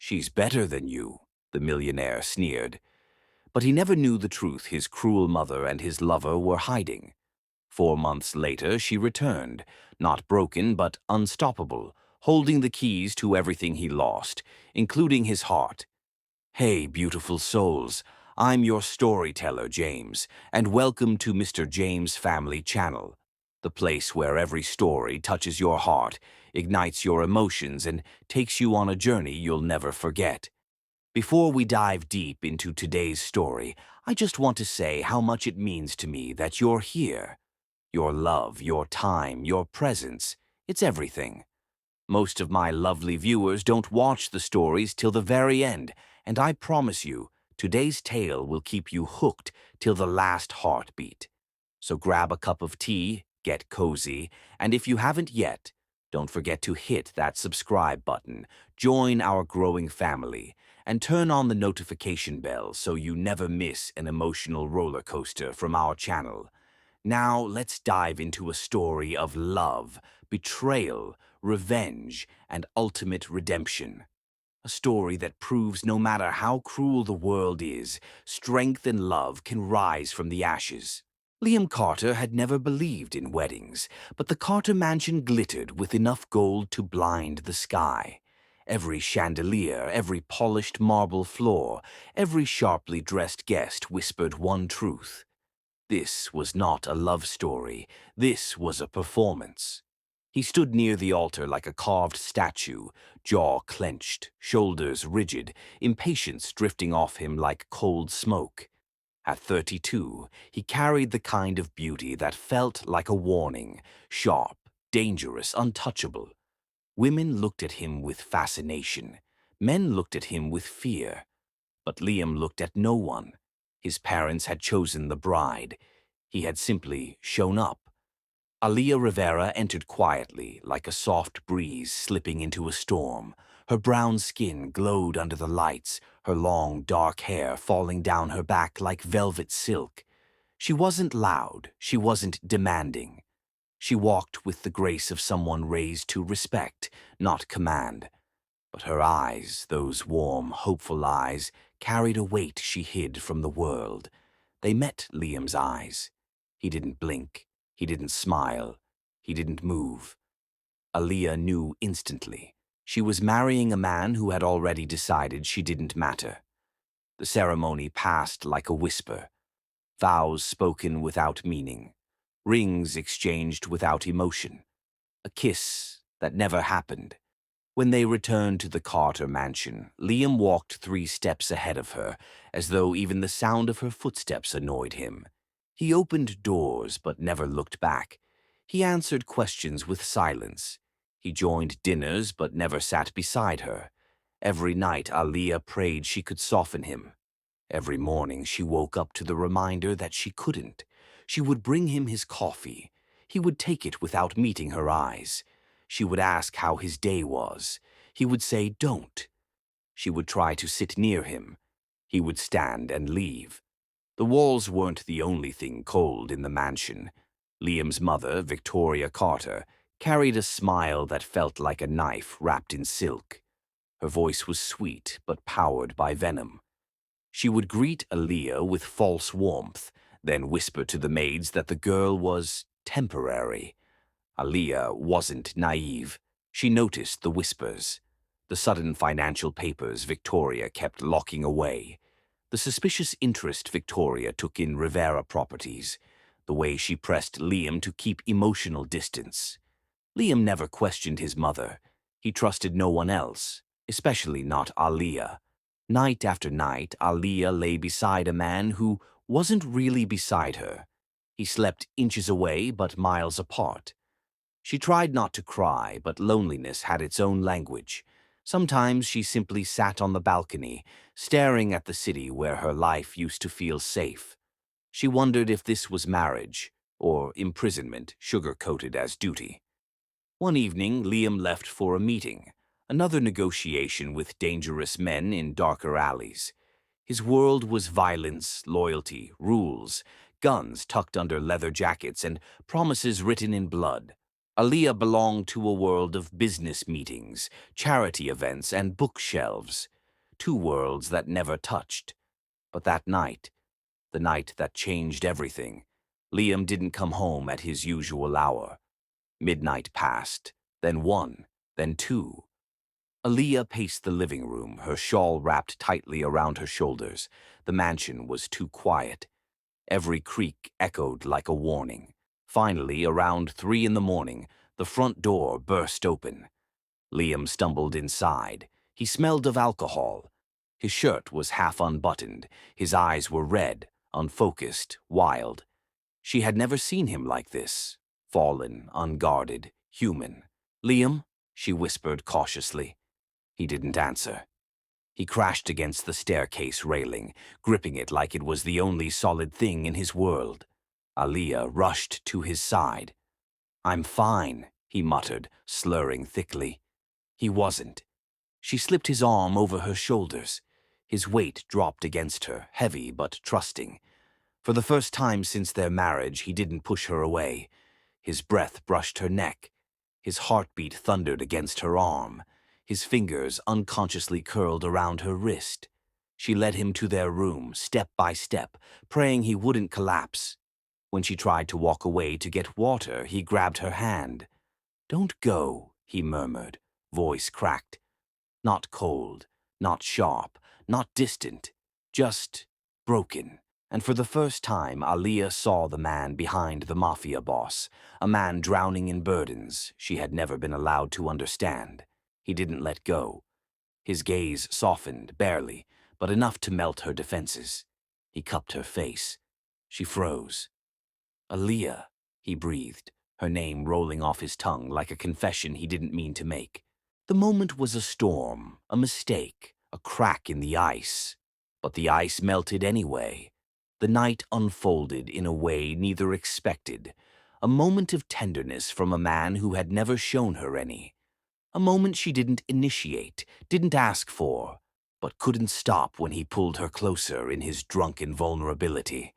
"She's better than you," the millionaire sneered. But he never knew the truth his cruel mother and his lover were hiding. 4 months later, she returned, not broken but unstoppable, holding the keys to everything he lost, including his heart. "Hey, beautiful souls, I'm your storyteller, James, and welcome to Mr. James Family Channel, the place where every story touches your heart, ignites your emotions, and takes you on a journey you'll never forget." Before we dive deep into today's story, I just want to say how much it means to me that you're here. Your love, your time, your presence, it's everything. Most of my lovely viewers don't watch the stories till the very end, and I promise you, today's tale will keep you hooked till the last heartbeat. So grab a cup of tea, get cozy, and if you haven't yet, don't forget to hit that subscribe button, join our growing family, and turn on the notification bell so you never miss an emotional roller coaster from our channel. Now let's dive into a story of love, betrayal, revenge, and ultimate redemption. A story that proves no matter how cruel the world is, strength and love can rise from the ashes. Liam Carter had never believed in weddings, but the Carter mansion glittered with enough gold to blind the sky. Every chandelier, every polished marble floor, every sharply dressed guest whispered one truth. This was not a love story. This was a performance. He stood near the altar like a carved statue, jaw clenched, shoulders rigid, impatience drifting off him like cold smoke. At 32, he carried the kind of beauty that felt like a warning, sharp, dangerous, untouchable. Women looked at him with fascination. Men looked at him with fear. But Liam looked at no one. His parents had chosen the bride. He had simply shown up. Aaliyah Rivera entered quietly, like a soft breeze slipping into a storm. Her brown skin glowed under the lights, her long, dark hair falling down her back like velvet silk. She wasn't loud, she wasn't demanding. She walked with the grace of someone raised to respect, not command. But her eyes, those warm, hopeful eyes, carried a weight she hid from the world. They met Liam's eyes. He didn't blink. He didn't smile. He didn't move. Aaliyah knew instantly. She was marrying a man who had already decided she didn't matter. The ceremony passed like a whisper. Vows spoken without meaning. Rings exchanged without emotion. A kiss that never happened. When they returned to the Carter mansion, Liam walked 3 steps ahead of her, as though even the sound of her footsteps annoyed him. He opened doors but never looked back. He answered questions with silence. He joined dinners but never sat beside her. Every night Aaliyah prayed she could soften him. Every morning she woke up to the reminder that she couldn't. She would bring him his coffee. He would take it without meeting her eyes. She would ask how his day was. He would say, "Don't." She would try to sit near him. He would stand and leave. The walls weren't the only thing cold in the mansion. Liam's mother, Victoria Carter, carried a smile that felt like a knife wrapped in silk. Her voice was sweet but powered by venom. She would greet Aaliyah with false warmth, then whisper to the maids that the girl was temporary. Aaliyah wasn't naive. She noticed the whispers. The sudden financial papers Victoria kept locking away. The suspicious interest Victoria took in Rivera properties. The way she pressed Liam to keep emotional distance. Liam never questioned his mother. He trusted no one else, especially not Aaliyah. Night after night, Aaliyah lay beside a man who wasn't really beside her. He slept inches away but miles apart. She tried not to cry, but loneliness had its own language. Sometimes she simply sat on the balcony, staring at the city where her life used to feel safe. She wondered if this was marriage, or imprisonment sugar-coated as duty. One evening, Liam left for a meeting, another negotiation with dangerous men in darker alleys. His world was violence, loyalty, rules, guns tucked under leather jackets, and promises written in blood. Aaliyah belonged to a world of business meetings, charity events, and bookshelves. two worlds that never touched. But that night, the night that changed everything, Liam didn't come home at his usual hour. Midnight passed, then 1, then 2. Aaliyah paced the living room, her shawl wrapped tightly around her shoulders. The mansion was too quiet. Every creak echoed like a warning. Finally, around 3 in the morning, the front door burst open. Liam stumbled inside. He smelled of alcohol. His shirt was half unbuttoned. His eyes were red, unfocused, wild. She had never seen him like this. Fallen, unguarded, human. "Liam?" she whispered cautiously. He didn't answer. He crashed against the staircase railing, gripping it like it was the only solid thing in his world. Aaliyah rushed to his side. "I'm fine," he muttered, slurring thickly. He wasn't. She slipped his arm over her shoulders. His weight dropped against her, heavy but trusting. For the first time since their marriage, he didn't push her away. His breath brushed her neck. His heartbeat thundered against her arm. His fingers unconsciously curled around her wrist. She led him to their room, step by step, praying he wouldn't collapse. When she tried to walk away to get water, he grabbed her hand. "Don't go," he murmured, voice cracked. Not cold, not sharp, not distant, just broken. And for the first time, Aaliyah saw the man behind the mafia boss, a man drowning in burdens she had never been allowed to understand. He didn't let go. His gaze softened, barely, but enough to melt her defenses. He cupped her face. She froze. "Aaliyah," he breathed, her name rolling off his tongue like a confession he didn't mean to make. The moment was a storm, a mistake, a crack in the ice. But the ice melted anyway. The night unfolded in a way neither expected. A moment of tenderness from a man who had never shown her any. A moment she didn't initiate, didn't ask for, but couldn't stop when he pulled her closer in his drunken vulnerability.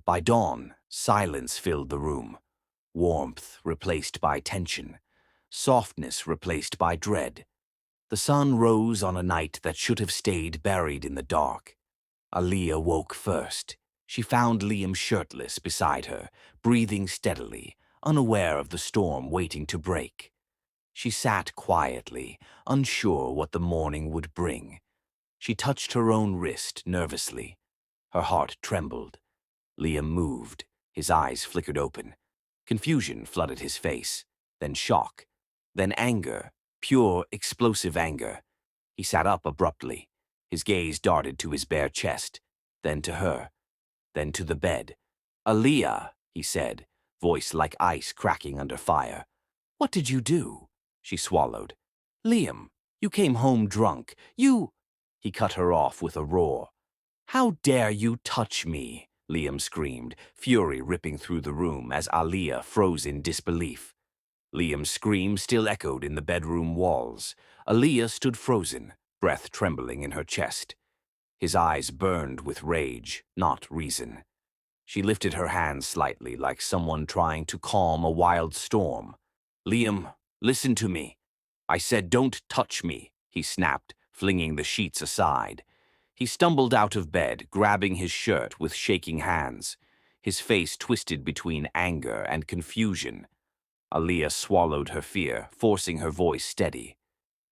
By dawn, silence filled the room. Warmth replaced by tension. Softness replaced by dread. The sun rose on a night that should have stayed buried in the dark. Aaliyah woke first. She found Liam shirtless beside her, breathing steadily, unaware of the storm waiting to break. She sat quietly, unsure what the morning would bring. She touched her own wrist nervously. Her heart trembled. Liam moved. His eyes flickered open. Confusion flooded his face, then shock, then anger, pure, explosive anger. He sat up abruptly. His gaze darted to his bare chest, then to her, then to the bed. "Aaliyah," he said, voice like ice cracking under fire. "What did you do?" She swallowed. "Liam, you came home drunk. You—" He cut her off with a roar. "How dare you touch me?" Liam screamed, fury ripping through the room as Aaliyah froze in disbelief. Liam's scream still echoed in the bedroom walls. Aaliyah stood frozen, breath trembling in her chest. His eyes burned with rage, not reason. She lifted her hands slightly like someone trying to calm a wild storm. "Liam, listen to me. I said don't touch me," he snapped, flinging the sheets aside. He stumbled out of bed, grabbing his shirt with shaking hands. His face twisted between anger and confusion. Aaliyah swallowed her fear, forcing her voice steady.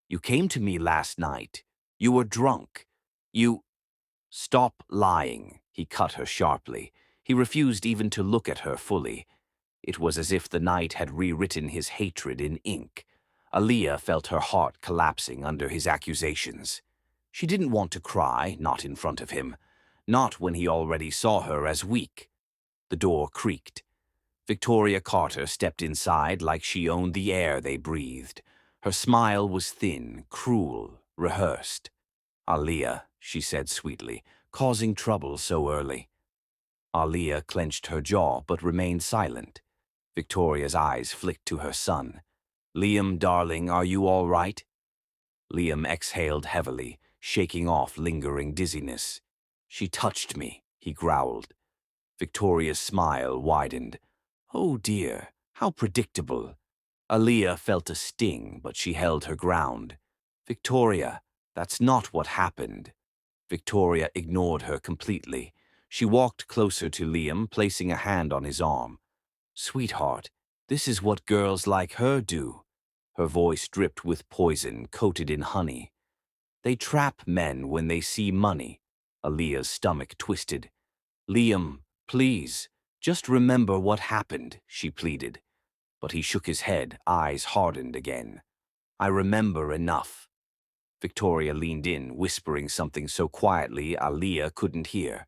"You came to me last night. You were drunk. You—" "Stop lying," he cut her sharply. He refused even to look at her fully. It was as if the night had rewritten his hatred in ink. Aaliyah felt her heart collapsing under his accusations. She didn't want to cry, not in front of him. Not when he already saw her as weak. The door creaked. Victoria Carter stepped inside like she owned the air they breathed. Her smile was thin, cruel, rehearsed. "Aaliyah," she said sweetly, "causing trouble so early." Aaliyah clenched her jaw but remained silent. Victoria's eyes flicked to her son. "Liam, darling, are you all right?" Liam exhaled heavily, shaking off lingering dizziness. "She touched me," he growled. Victoria's smile widened. "Oh dear, how predictable." Aaliyah felt a sting, but she held her ground. "Victoria, That's not what happened. Victoria ignored her completely. She walked closer to Liam, placing a hand on his arm. Sweetheart, this is what girls like her do. Her voice dripped with poison coated in honey. They trap men when they see money. Aaliyah's stomach twisted. Liam, please, just remember what happened, she pleaded. But he shook his head, eyes hardened again. I remember enough. Victoria leaned in, whispering something so quietly Aaliyah couldn't hear.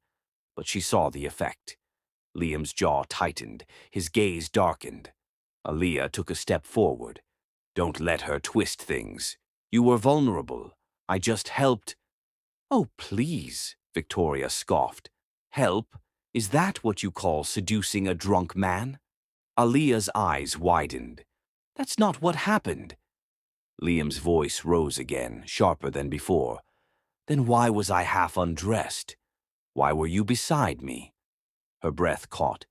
But she saw the effect. Liam's jaw tightened, his gaze darkened. Aaliyah took a step forward. Don't let her twist things. You were vulnerable. I just helped. Oh, please, Victoria scoffed. Help? Is that what you call seducing a drunk man? Aaliyah's eyes widened. That's not what happened. Liam's voice rose again, sharper than before. Then why was I half undressed? Why were you beside me? Her breath caught.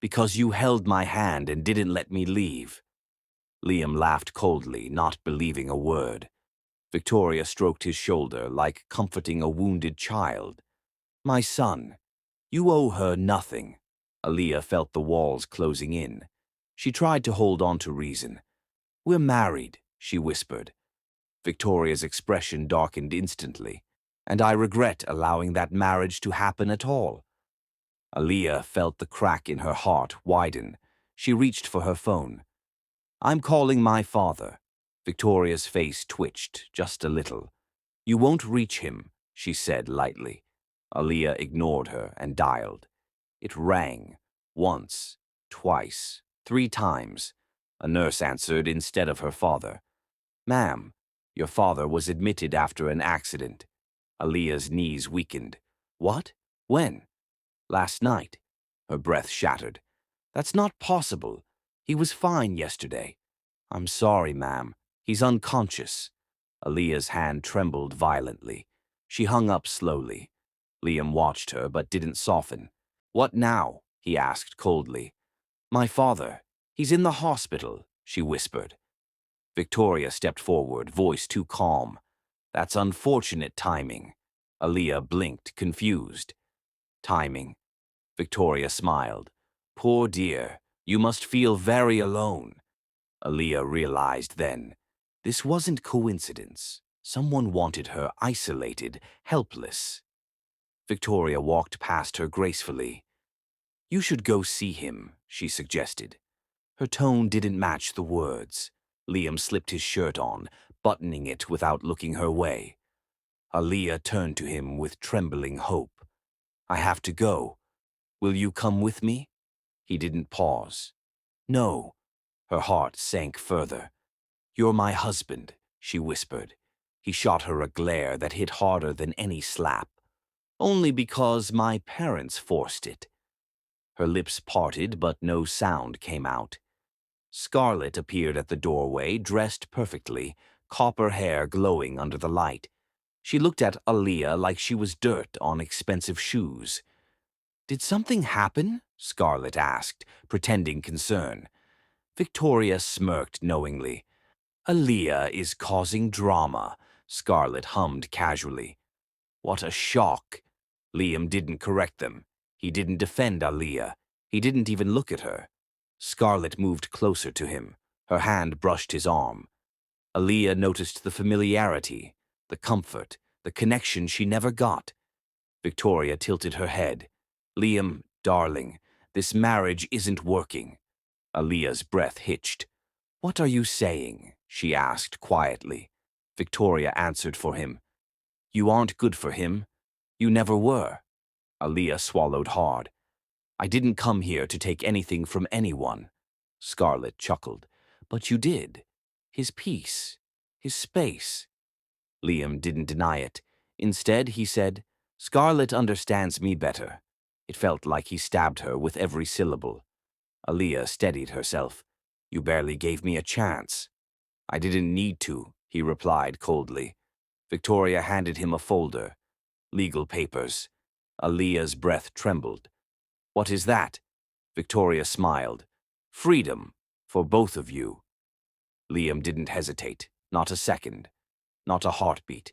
Because you held my hand and didn't let me leave. Liam laughed coldly, not believing a word. Victoria stroked his shoulder like comforting a wounded child. My son, you owe her nothing. Aaliyah felt the walls closing in. She tried to hold on to reason. We're married, she whispered. Victoria's expression darkened instantly. And I regret allowing that marriage to happen at all. Aaliyah felt the crack in her heart widen. She reached for her phone. I'm calling my father. Victoria's face twitched just a little. You won't reach him, she said lightly. Aaliyah ignored her and dialed. It rang. Once, twice, 3 times. A nurse answered instead of her father. Ma'am, your father was admitted after an accident. Aaliyah's knees weakened. What? When? Last night. Her breath shattered. That's not possible. He was fine yesterday. I'm sorry, ma'am. He's unconscious. Aaliyah's hand trembled violently. She hung up slowly. Liam watched her but didn't soften. What now? He asked coldly. My father. He's in the hospital, she whispered. Victoria stepped forward, voice too calm. That's unfortunate timing. Aaliyah blinked, confused. Timing. Victoria smiled. Poor dear, you must feel very alone. Aaliyah realized then. This wasn't coincidence. Someone wanted her isolated, helpless. Victoria walked past her gracefully. You should go see him, she suggested. Her tone didn't match the words. Liam slipped his shirt on, buttoning it without looking her way. Aaliyah turned to him with trembling hope. I have to go. Will you come with me? He didn't pause. No. Her heart sank further. You're my husband, she whispered. He shot her a glare that hit harder than any slap. Only because my parents forced it. Her lips parted, but no sound came out. Scarlett appeared at the doorway, dressed perfectly, copper hair glowing under the light. She looked at Aaliyah like she was dirt on expensive shoes. Did something happen? Scarlett asked, pretending concern. Victoria smirked knowingly. Aaliyah is causing drama, Scarlett hummed casually. What a shock. Liam didn't correct them. He didn't defend Aaliyah. He didn't even look at her. Scarlett moved closer to him. Her hand brushed his arm. Aaliyah noticed the familiarity, the comfort, the connection she never got. Victoria tilted her head. Liam, darling, this marriage isn't working. Aaliyah's breath hitched. What are you saying? She asked quietly. Victoria answered for him. You aren't good for him. You never were. Aaliyah swallowed hard. I didn't come here to take anything from anyone. Scarlett chuckled. But you did. His peace. His space. Liam didn't deny it. Instead, he said, Scarlett understands me better. It felt like he stabbed her with every syllable. Aaliyah steadied herself. You barely gave me a chance. I didn't need to, he replied coldly. Victoria handed him a folder. Legal papers. Aaliyah's breath trembled. What is that? Victoria smiled. Freedom. For both of you. Liam didn't hesitate. Not a second. Not a heartbeat.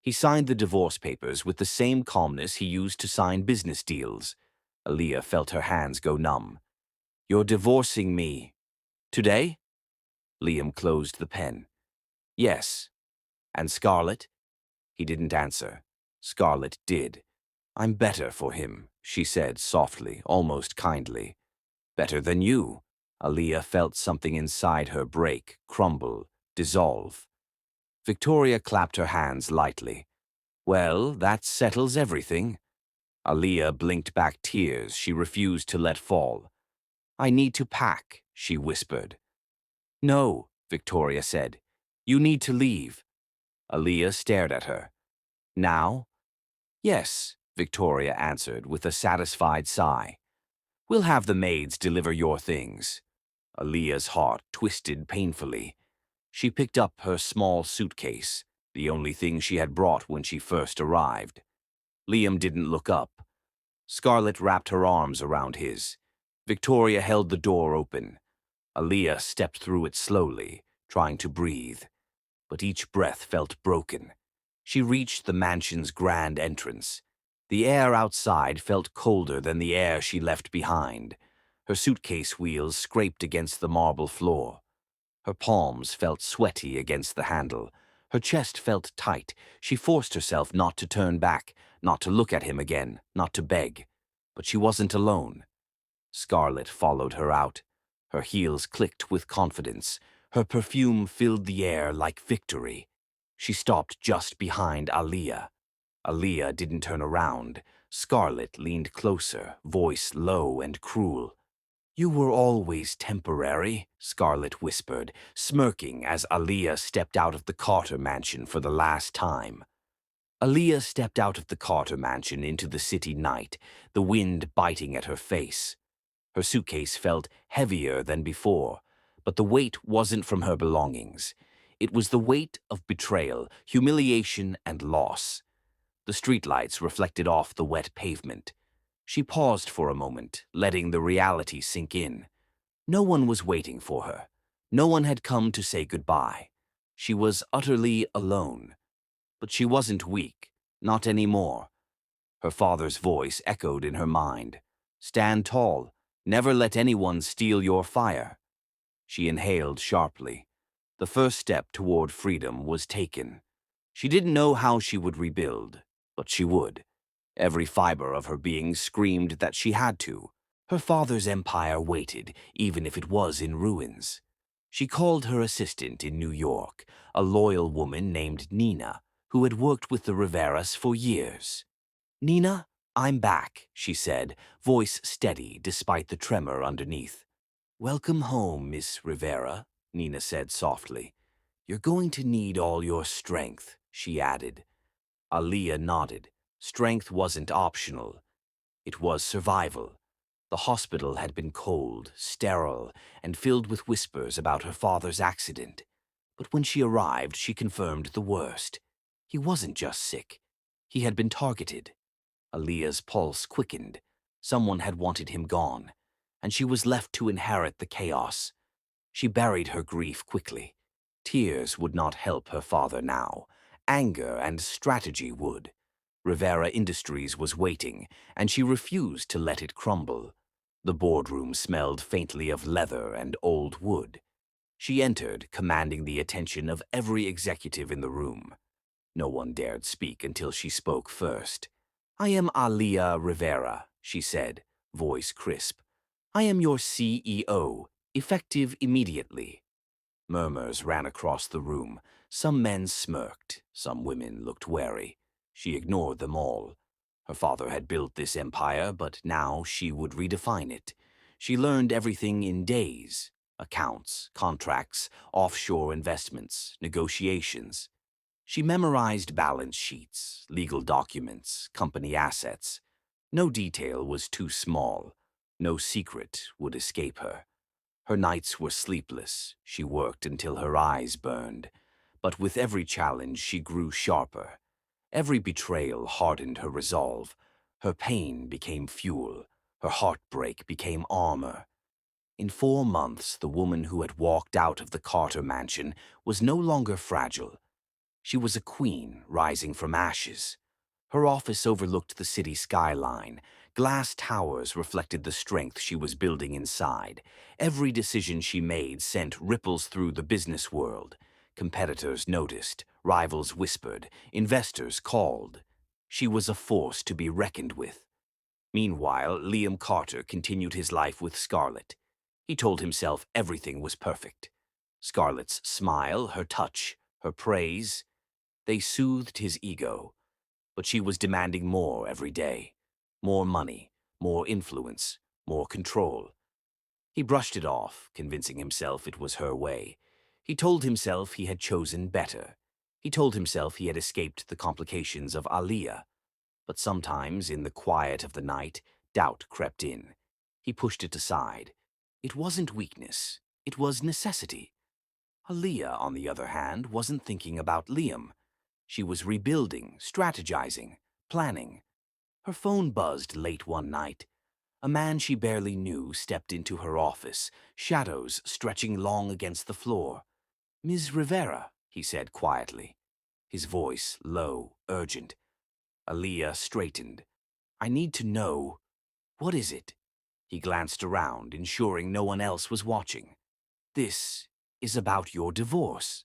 He signed the divorce papers with the same calmness he used to sign business deals. Aaliyah felt her hands go numb. "You're divorcing me. Today?" Liam closed the pen. "Yes. And Scarlett?" He didn't answer. Scarlett did. "I'm better for him," she said softly, almost kindly. "Better than you." Aaliyah felt something inside her break, crumble, dissolve. Victoria clapped her hands lightly. "Well, that settles everything." Aaliyah blinked back tears she refused to let fall. "I need to pack," she whispered. "No," Victoria said. "You need to leave." Aaliyah stared at her. "Now?" "Yes," Victoria answered with a satisfied sigh. "We'll have the maids deliver your things." Aaliyah's heart twisted painfully. She picked up her small suitcase, the only thing she had brought when she first arrived. Liam didn't look up. Scarlett wrapped her arms around his. Victoria held the door open. Aaliyah stepped through it slowly, trying to breathe. But each breath felt broken. She reached the mansion's grand entrance. The air outside felt colder than the air she left behind. Her suitcase wheels scraped against the marble floor. Her palms felt sweaty against the handle. Her chest felt tight. She forced herself not to turn back, not to look at him again, not to beg. But she wasn't alone. Scarlett followed her out. Her heels clicked with confidence. Her perfume filled the air like victory. She stopped just behind Aaliyah. Aaliyah didn't turn around. Scarlett leaned closer, voice low and cruel. "You were always temporary," Scarlett whispered, smirking as Aaliyah stepped out of the Carter mansion for the last time. Aaliyah stepped out of the Carter mansion into the city night, the wind biting at her face. Her suitcase felt heavier than before, but the weight wasn't from her belongings. It was the weight of betrayal, humiliation, and loss. The streetlights reflected off the wet pavement. She paused for a moment, letting the reality sink in. No one was waiting for her. No one had come to say goodbye. She was utterly alone. But she wasn't weak, not anymore. Her father's voice echoed in her mind. "Stand tall. Never let anyone steal your fire." She inhaled sharply. The first step toward freedom was taken. She didn't know how she would rebuild, but she would. Every fiber of her being screamed that she had to. Her father's empire waited, even if it was in ruins. She called her assistant in New York, a loyal woman named Nina, who had worked with the Riveras for years. "Nina, I'm back," she said, voice steady despite the tremor underneath. "Welcome home, Miss Rivera," Nina said softly. "You're going to need all your strength," she added. Aaliyah nodded. Strength wasn't optional. It was survival. The hospital had been cold, sterile, and filled with whispers about her father's accident. But when she arrived, she confirmed the worst. He wasn't just sick. He had been targeted. Aaliyah's pulse quickened. Someone had wanted him gone, and she was left to inherit the chaos. She buried her grief quickly. Tears would not help her father now. Anger and strategy would. Rivera Industries was waiting, and she refused to let it crumble. The boardroom smelled faintly of leather and old wood. She entered, commanding the attention of every executive in the room. No one dared speak until she spoke first. "I am Aaliyah Rivera," she said, voice crisp. "I am your CEO, effective immediately." Murmurs ran across the room. Some men smirked, some women looked wary. She ignored them all. Her father had built this empire, but now she would redefine it. She learned everything in days: accounts, contracts, offshore investments, negotiations. She memorized balance sheets, legal documents, company assets. No detail was too small. No secret would escape her. Her nights were sleepless. She worked until her eyes burned. But with every challenge, she grew sharper. Every betrayal hardened her resolve. Her pain became fuel. Her heartbreak became armor. In 4 months, the woman who had walked out of the Carter mansion was no longer fragile. She was a queen rising from ashes. Her office overlooked the city skyline. Glass towers reflected the strength she was building inside. Every decision she made sent ripples through the business world. Competitors noticed, rivals whispered, investors called. She was a force to be reckoned with. Meanwhile, Liam Carter continued his life with Scarlett. He told himself everything was perfect. Scarlett's smile, her touch, her praise, they soothed his ego. But she was demanding more every day. More money, more influence, more control. He brushed it off, convincing himself it was her way. He told himself he had chosen better. He told himself he had escaped the complications of Aaliyah. But sometimes, in the quiet of the night, doubt crept in. He pushed it aside. It wasn't weakness. It was necessity. Aaliyah, on the other hand, wasn't thinking about Liam. She was rebuilding, strategizing, planning. Her phone buzzed late one night. A man she barely knew stepped into her office, shadows stretching long against the floor. "Ms. Rivera," he said quietly, his voice low, urgent. Aaliyah straightened. "I need to know. What is it?" He glanced around, ensuring no one else was watching. "This is about your divorce."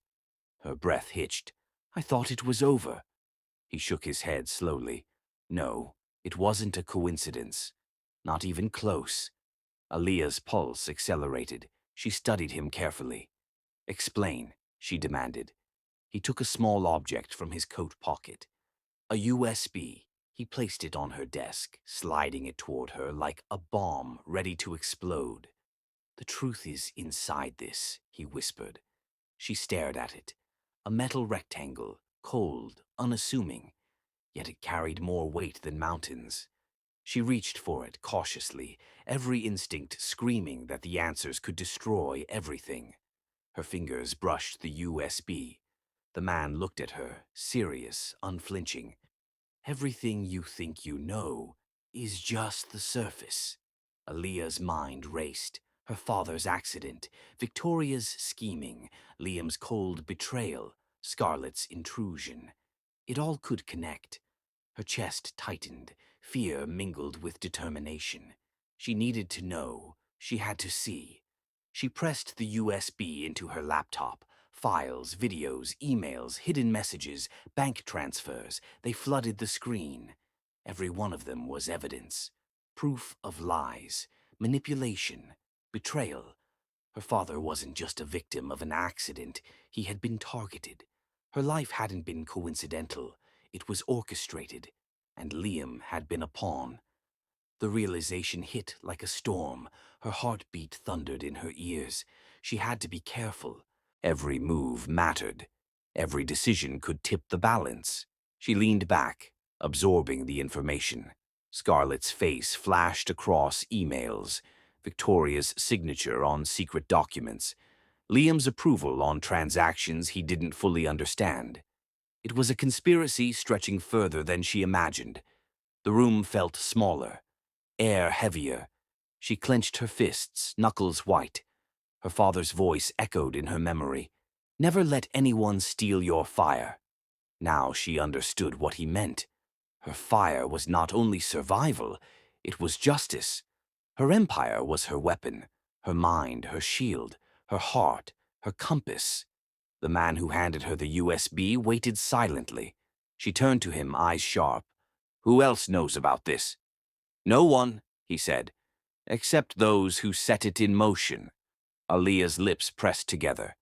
Her breath hitched. "I thought it was over." He shook his head slowly. No, it wasn't a coincidence. Not even close. Aaliyah's pulse accelerated. She studied him carefully. "Explain," she demanded. He took a small object from his coat pocket. A USB. He placed it on her desk, sliding it toward her like a bomb ready to explode. "The truth is inside this," he whispered. She stared at it. A metal rectangle, cold, unassuming, yet it carried more weight than mountains. She reached for it cautiously, every instinct screaming that the answers could destroy everything. Her fingers brushed the USB. The man looked at her, serious, unflinching. "Everything you think you know is just the surface." Aaliyah's mind raced. Her father's accident, Victoria's scheming, Liam's cold betrayal, Scarlett's intrusion. It all could connect. Her chest tightened, fear mingled with determination. She needed to know. She had to see. She pressed the USB into her laptop. Files, videos, emails, hidden messages, bank transfers, they flooded the screen. Every one of them was evidence. Proof of lies, manipulation, betrayal. Her father wasn't just a victim of an accident. He had been targeted. Her life hadn't been coincidental. It was orchestrated. And Liam had been a pawn. The realization hit like a storm. Her heartbeat thundered in her ears. She had to be careful. Every move mattered. Every decision could tip the balance. She leaned back, absorbing the information. Scarlett's face flashed across emails, Victoria's signature on secret documents, Liam's approval on transactions he didn't fully understand. It was a conspiracy stretching further than she imagined. The room felt smaller, air heavier. She clenched her fists, knuckles white. Her father's voice echoed in her memory. "Never let anyone steal your fire." Now she understood what he meant. Her fire was not only survival, it was justice. Her empire was her weapon, her mind, her shield, her heart, her compass. The man who handed her the USB waited silently. She turned to him, eyes sharp. "Who else knows about this?" "No one," he said, "except those who set it in motion." Aaliyah's lips pressed together.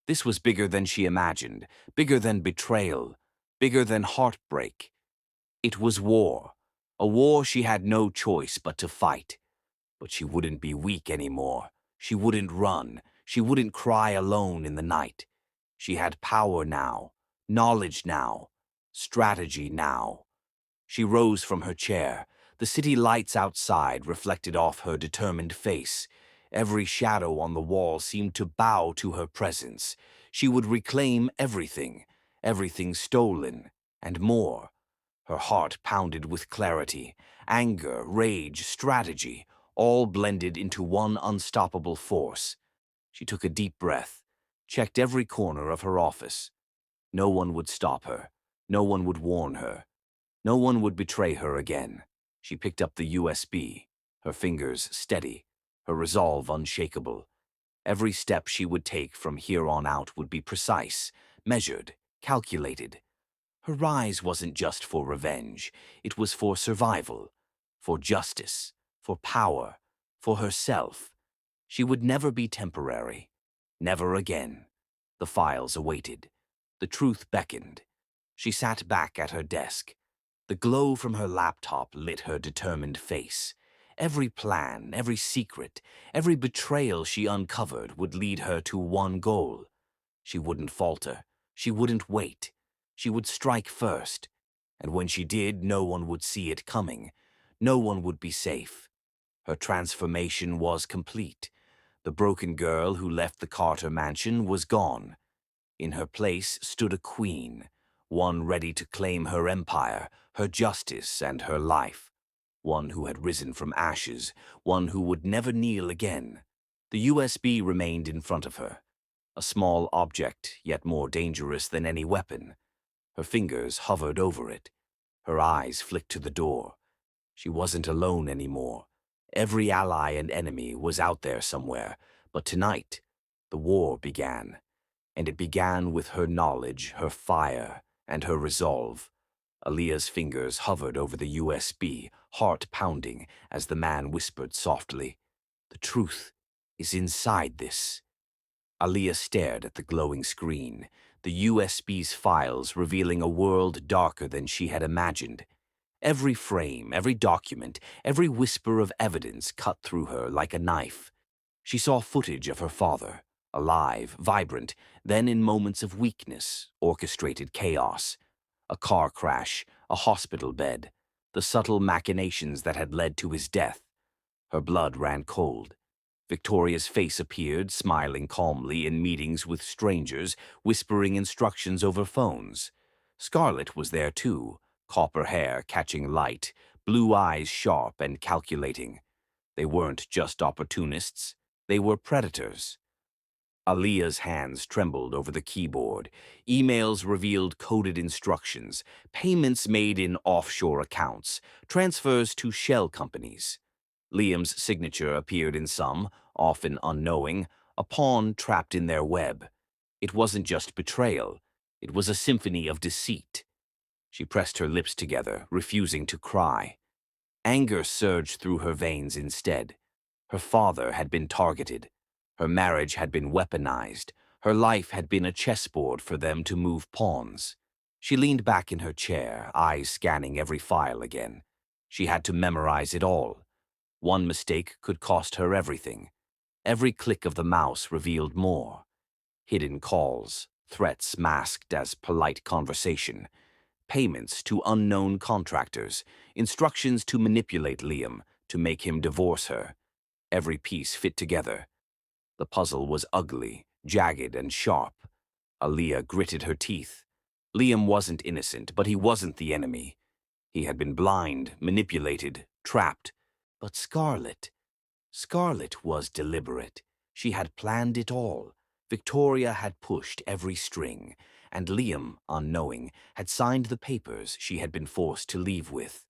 This was bigger than she imagined, bigger than betrayal, bigger than heartbreak. It was war, a war she had no choice but to fight. But she wouldn't be weak anymore. She wouldn't run. She wouldn't cry alone in the night. She had power now, knowledge now, strategy now. She rose from her chair. The city lights outside reflected off her determined face. Every shadow on the wall seemed to bow to her presence. She would reclaim everything, everything stolen, and more. Her heart pounded with clarity, anger, rage, strategy, all blended into one unstoppable force. She took a deep breath, checked every corner of her office. No one would stop her. No one would warn her. No one would betray her again. She picked up the USB, her fingers steady, her resolve unshakable. Every step she would take from here on out would be precise, measured, calculated. Her rise wasn't just for revenge. It was for survival, for justice, for power, for herself. She would never be temporary. Never again. The files awaited. The truth beckoned. She sat back at her desk. The glow from her laptop lit her determined face. Every plan, every secret, every betrayal she uncovered would lead her to one goal. She wouldn't falter. She wouldn't wait. She would strike first. And when she did, no one would see it coming. No one would be safe. Her transformation was complete. The broken girl who left the Carter mansion was gone. In her place stood a queen, one ready to claim her empire, her justice, and her life. One who had risen from ashes, one who would never kneel again. The USB remained in front of her, a small object, yet more dangerous than any weapon. Her fingers hovered over it. Her eyes flicked to the door. She wasn't alone anymore. Every ally and enemy was out there somewhere, but tonight, the war began. And it began with her knowledge, her fire, and her resolve. Aaliyah's fingers hovered over the USB, heart pounding, as the man whispered softly, "The truth is inside this." Aaliyah stared at the glowing screen, the USB's files revealing a world darker than she had imagined. Every frame, every document, every whisper of evidence cut through her like a knife. She saw footage of her father, alive, vibrant, then in moments of weakness, orchestrated chaos. A car crash, a hospital bed, the subtle machinations that had led to his death. Her blood ran cold. Victoria's face appeared, smiling calmly in meetings with strangers, whispering instructions over phones. Scarlett was there too, copper hair catching light, blue eyes sharp and calculating. They weren't just opportunists, they were predators. Aaliyah's hands trembled over the keyboard. Emails revealed coded instructions, payments made in offshore accounts, transfers to shell companies. Liam's signature appeared in some, often unknowing, a pawn trapped in their web. It wasn't just betrayal. It was a symphony of deceit. She pressed her lips together, refusing to cry. Anger surged through her veins instead. Her father had been targeted. Her marriage had been weaponized. Her life had been a chessboard for them to move pawns. She leaned back in her chair, eyes scanning every file again. She had to memorize it all. One mistake could cost her everything. Every click of the mouse revealed more. Hidden calls, threats masked as polite conversation, payments to unknown contractors, instructions to manipulate Liam, to make him divorce her. Every piece fit together. The puzzle was ugly, jagged, and sharp. Aaliyah gritted her teeth. Liam wasn't innocent, but he wasn't the enemy. He had been blind, manipulated, trapped. But Scarlett was deliberate. She had planned it all. Victoria had pushed every string, and Liam, unknowing, had signed the papers she had been forced to leave with.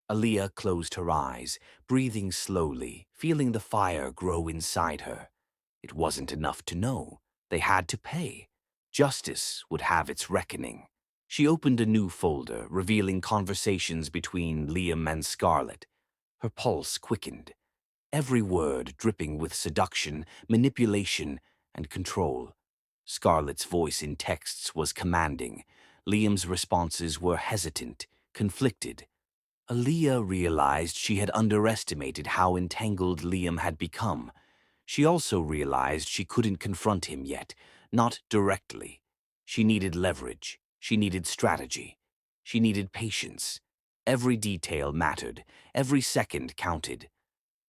Aaliyah closed her eyes, breathing slowly, feeling the fire grow inside her. It wasn't enough to know. They had to pay. Justice would have its reckoning. She opened a new folder, revealing conversations between Liam and Scarlett. Her pulse quickened, every word dripping with seduction, manipulation, and control. Scarlett's voice in texts was commanding. Liam's responses were hesitant, conflicted. Aaliyah realized she had underestimated how entangled Liam had become. She also realized she couldn't confront him yet, not directly. She needed leverage. She needed strategy. She needed patience. Every detail mattered. Every second counted.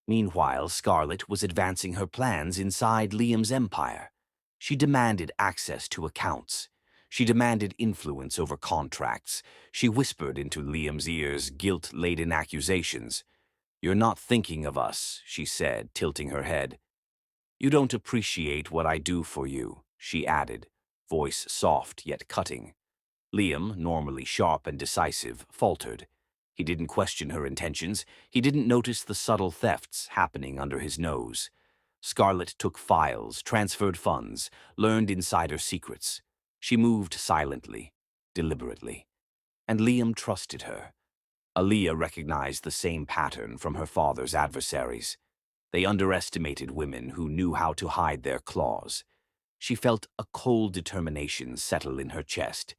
Meanwhile, Scarlett was advancing her plans inside Liam's empire. She demanded access to accounts. She demanded influence over contracts. She whispered into Liam's ears guilt-laden accusations. "You're not thinking of us," she said, tilting her head. "You don't appreciate what I do for you," she added, voice soft yet cutting. Liam, normally sharp and decisive, faltered. He didn't question her intentions. He didn't notice the subtle thefts happening under his nose. Scarlett took files, transferred funds, learned insider secrets. She moved silently, deliberately. And Liam trusted her. Aaliyah recognized the same pattern from her father's adversaries. They underestimated women who knew how to hide their claws. She felt a cold determination settle in her chest.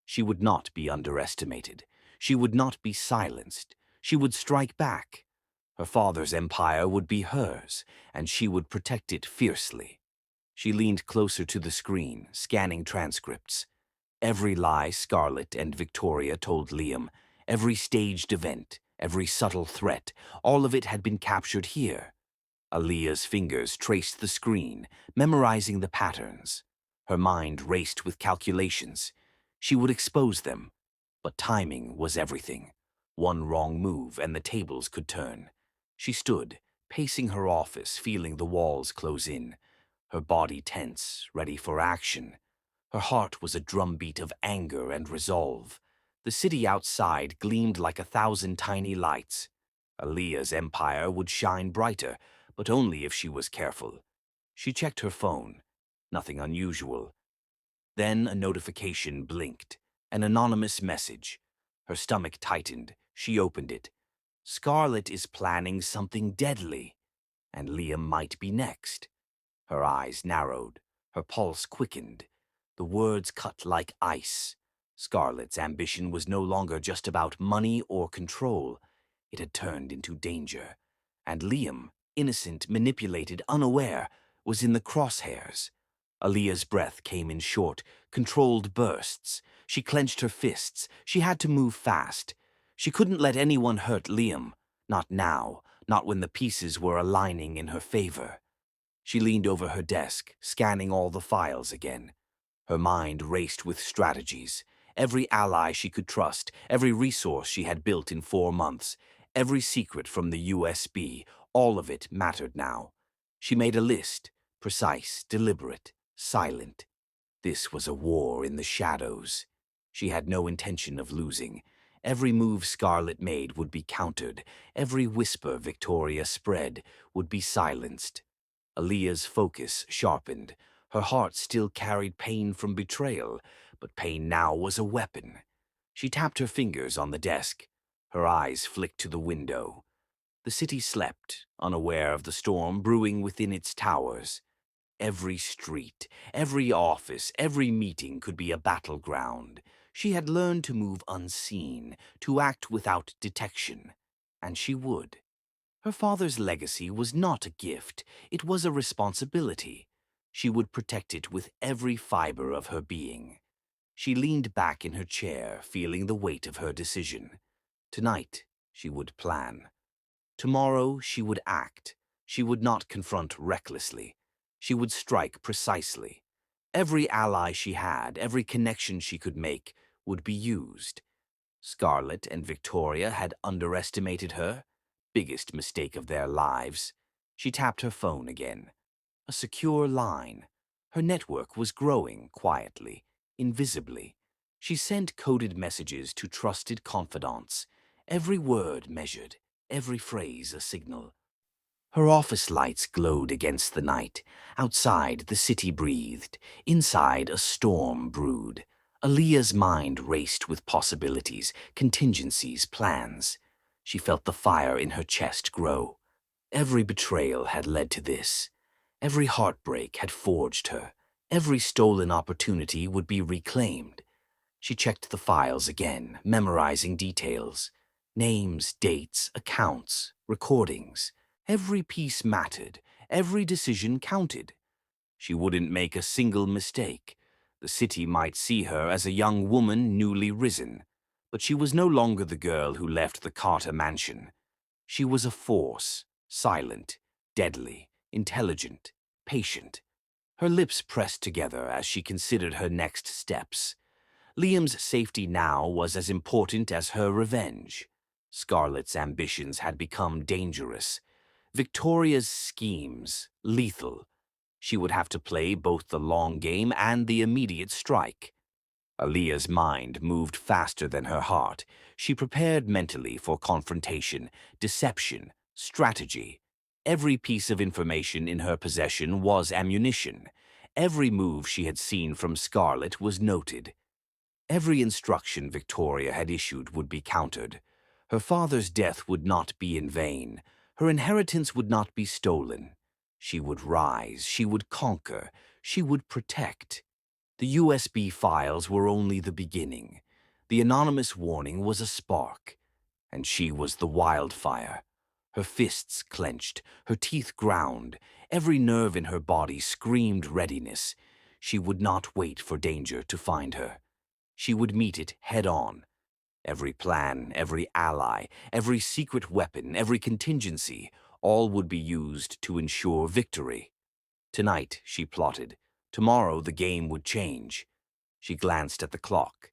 She would not be underestimated. She would not be silenced. She would strike back. Her father's empire would be hers, and she would protect it fiercely. She leaned closer to the screen, scanning transcripts. Every lie Scarlett and Victoria told Liam, every staged event, every subtle threat, all of it had been captured here. Aaliyah's fingers traced the screen, memorizing the patterns. Her mind raced with calculations. She would expose them, but timing was everything. One wrong move and the tables could turn. She stood, pacing her office, feeling the walls close in. Her body tense, ready for action. Her heart was a drumbeat of anger and resolve. The city outside gleamed like 1,000 tiny lights. Aaliyah's empire would shine brighter, but only if she was careful. She checked her phone. Nothing unusual. Then a notification blinked. An anonymous message. Her stomach tightened. She opened it. Scarlett is planning something deadly, and Liam might be next. Her eyes narrowed. Her pulse quickened. The words cut like ice. Scarlett's ambition was no longer just about money or control. It had turned into danger. And Liam, innocent, manipulated, unaware, was in the crosshairs. Aaliyah's breath came in short, controlled bursts. She clenched her fists. She had to move fast. She couldn't let anyone hurt Liam. Not now, not when the pieces were aligning in her favor. She leaned over her desk, scanning all the files again. Her mind raced with strategies. Every ally she could trust, every resource she had built in 4 months, every secret from the USB, all of it mattered now. She made a list, precise, deliberate, silent. This was a war in the shadows. She had no intention of losing. Every move Scarlett made would be countered. Every whisper Victoria spread would be silenced. Aaliyah's focus sharpened. Her heart still carried pain from betrayal, but pain now was a weapon. She tapped her fingers on the desk. Her eyes flicked to the window. The city slept, unaware of the storm brewing within its towers. Every street, every office, every meeting could be a battleground. She had learned to move unseen, to act without detection. And she would. Her father's legacy was not a gift, it was a responsibility. She would protect it with every fiber of her being. She leaned back in her chair, feeling the weight of her decision. Tonight, she would plan. Tomorrow, she would act. She would not confront recklessly. She would strike precisely. Every ally she had, every connection she could make, would be used. Scarlett and Victoria had underestimated her. Biggest mistake of their lives. She tapped her phone again. A secure line. Her network was growing quietly, invisibly. She sent coded messages to trusted confidants. Every word measured, every phrase a signal. Her office lights glowed against the night. Outside, the city breathed. Inside, a storm brewed. Aaliyah's mind raced with possibilities, contingencies, plans. She felt the fire in her chest grow. Every betrayal had led to this. Every heartbreak had forged her. Every stolen opportunity would be reclaimed. She checked the files again, memorizing details. Names, dates, accounts, recordings. Every piece mattered. Every decision counted. She wouldn't make a single mistake. The city might see her as a young woman newly risen. But she was no longer the girl who left the Carter mansion. She was a force, silent, deadly, intelligent, patient. Her lips pressed together as she considered her next steps. Liam's safety now was as important as her revenge. Scarlett's ambitions had become dangerous. Victoria's schemes, lethal. She would have to play both the long game and the immediate strike. Aaliyah's mind moved faster than her heart. She prepared mentally for confrontation, deception, strategy. Every piece of information in her possession was ammunition. Every move she had seen from Scarlett was noted. Every instruction Victoria had issued would be countered. Her father's death would not be in vain. Her inheritance would not be stolen. She would rise, she would conquer, she would protect. The USB files were only the beginning. The anonymous warning was a spark, and she was the wildfire. Her fists clenched, her teeth ground, every nerve in her body screamed readiness. She would not wait for danger to find her. She would meet it head-on. Every plan, every ally, every secret weapon, every contingency, all would be used to ensure victory. Tonight, she plotted. Tomorrow the game would change. She glanced at the clock.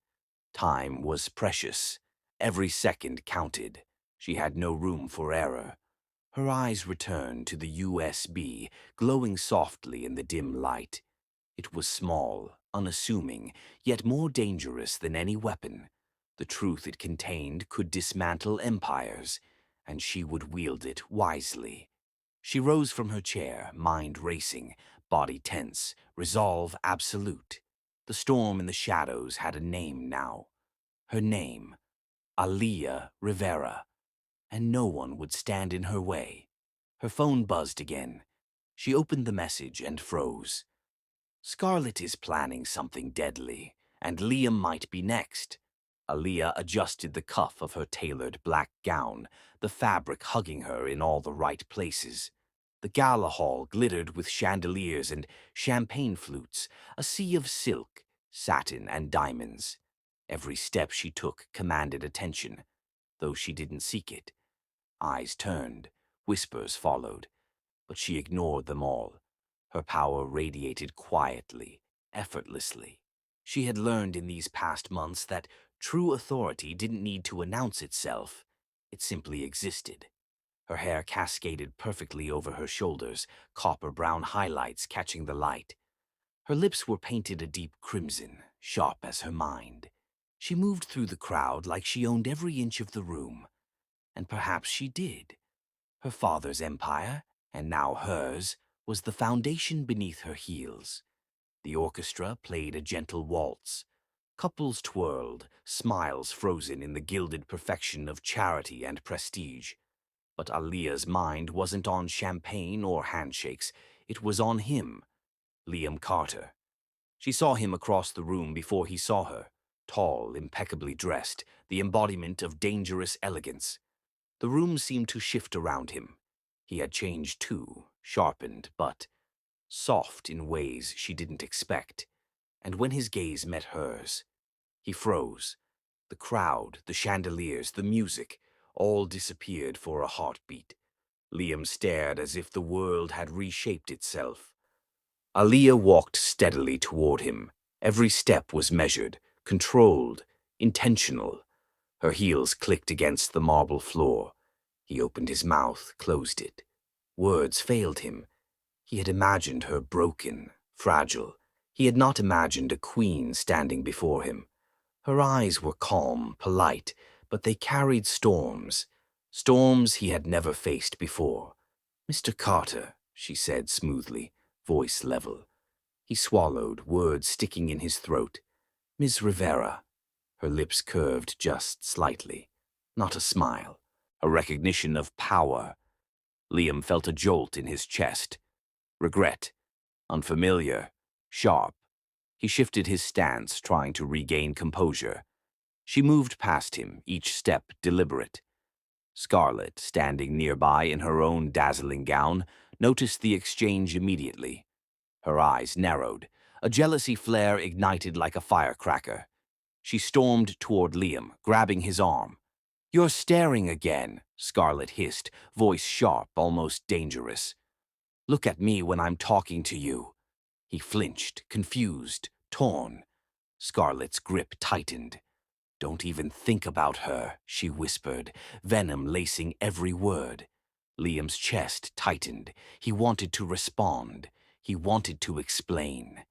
Time was precious. Every second counted. She had no room for error. Her eyes returned to the USB, glowing softly in the dim light. It was small, unassuming, yet more dangerous than any weapon. The truth it contained could dismantle empires, and she would wield it wisely. She rose from her chair, mind racing, body tense, resolve absolute. The storm in the shadows had a name now. Her name, Aaliyah Rivera, and no one would stand in her way. Her phone buzzed again. She opened the message and froze. Scarlett is planning something deadly, and Liam might be next. Aaliyah adjusted the cuff of her tailored black gown, the fabric hugging her in all the right places. The gala hall glittered with chandeliers and champagne flutes, a sea of silk, satin, and diamonds. Every step she took commanded attention, though she didn't seek it. Eyes turned, whispers followed, but she ignored them all. Her power radiated quietly, effortlessly. She had learned in these past months that true authority didn't need to announce itself. It simply existed. Her hair cascaded perfectly over her shoulders, copper-brown highlights catching the light. Her lips were painted a deep crimson, sharp as her mind. She moved through the crowd like she owned every inch of the room. And perhaps she did. Her father's empire, and now hers, was the foundation beneath her heels. The orchestra played a gentle waltz. Couples twirled, smiles frozen in the gilded perfection of charity and prestige. But Aaliyah's mind wasn't on champagne or handshakes. It was on him, Liam Carter. She saw him across the room before he saw her, tall, impeccably dressed, the embodiment of dangerous elegance. The room seemed to shift around him. He had changed too, sharpened, but soft in ways she didn't expect. And when his gaze met hers, he froze. The crowd, the chandeliers, the music, all disappeared for a heartbeat. Liam stared as if the world had reshaped itself. Aaliyah walked steadily toward him. Every step was measured, controlled, intentional. Her heels clicked against the marble floor. He opened his mouth, closed it. Words failed him. He had imagined her broken, fragile. He had not imagined a queen standing before him. Her eyes were calm, polite, but they carried storms. Storms he had never faced before. "Mr. Carter," she said smoothly, voice level. He swallowed, words sticking in his throat. "Ms. Rivera." Her lips curved just slightly. Not a smile. A recognition of power. Liam felt a jolt in his chest. Regret. Unfamiliar. Sharp. He shifted his stance, trying to regain composure. She moved past him, each step deliberate. Scarlett, standing nearby in her own dazzling gown, noticed the exchange immediately. Her eyes narrowed. A jealousy flare ignited like a firecracker. She stormed toward Liam, grabbing his arm. "You're staring again," Scarlett hissed, voice sharp, almost dangerous. "Look at me when I'm talking to you." He flinched, confused, torn. Scarlett's grip tightened. "Don't even think about her," she whispered, venom lacing every word. Liam's chest tightened. He wanted to respond. He wanted to explain.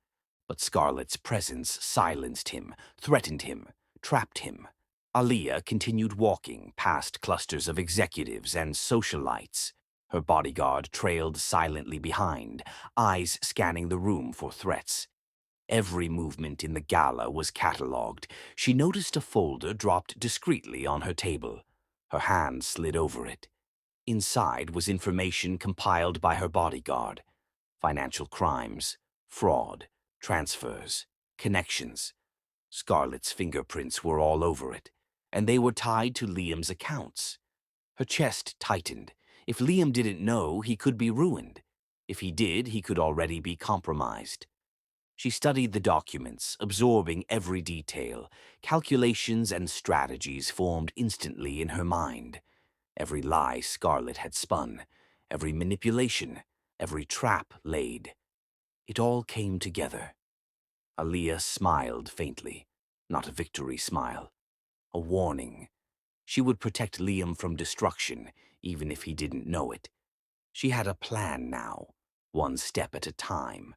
But Scarlett's presence silenced him, threatened him, trapped him. Aaliyah continued walking past clusters of executives and socialites. Her bodyguard trailed silently behind, eyes scanning the room for threats. Every movement in the gala was catalogued. She noticed a folder dropped discreetly on her table. Her hand slid over it. Inside was information compiled by her bodyguard. Financial crimes, fraud, transfers, connections. Scarlett's fingerprints were all over it, and they were tied to Liam's accounts. Her chest tightened. If Liam didn't know, he could be ruined. If he did, he could already be compromised. She studied the documents, absorbing every detail. Calculations and strategies formed instantly in her mind. Every lie Scarlett had spun, every manipulation, every trap laid. It all came together. Aaliyah smiled faintly, not a victory smile, a warning. She would protect Liam from destruction, even if he didn't know it. She had a plan now, one step at a time.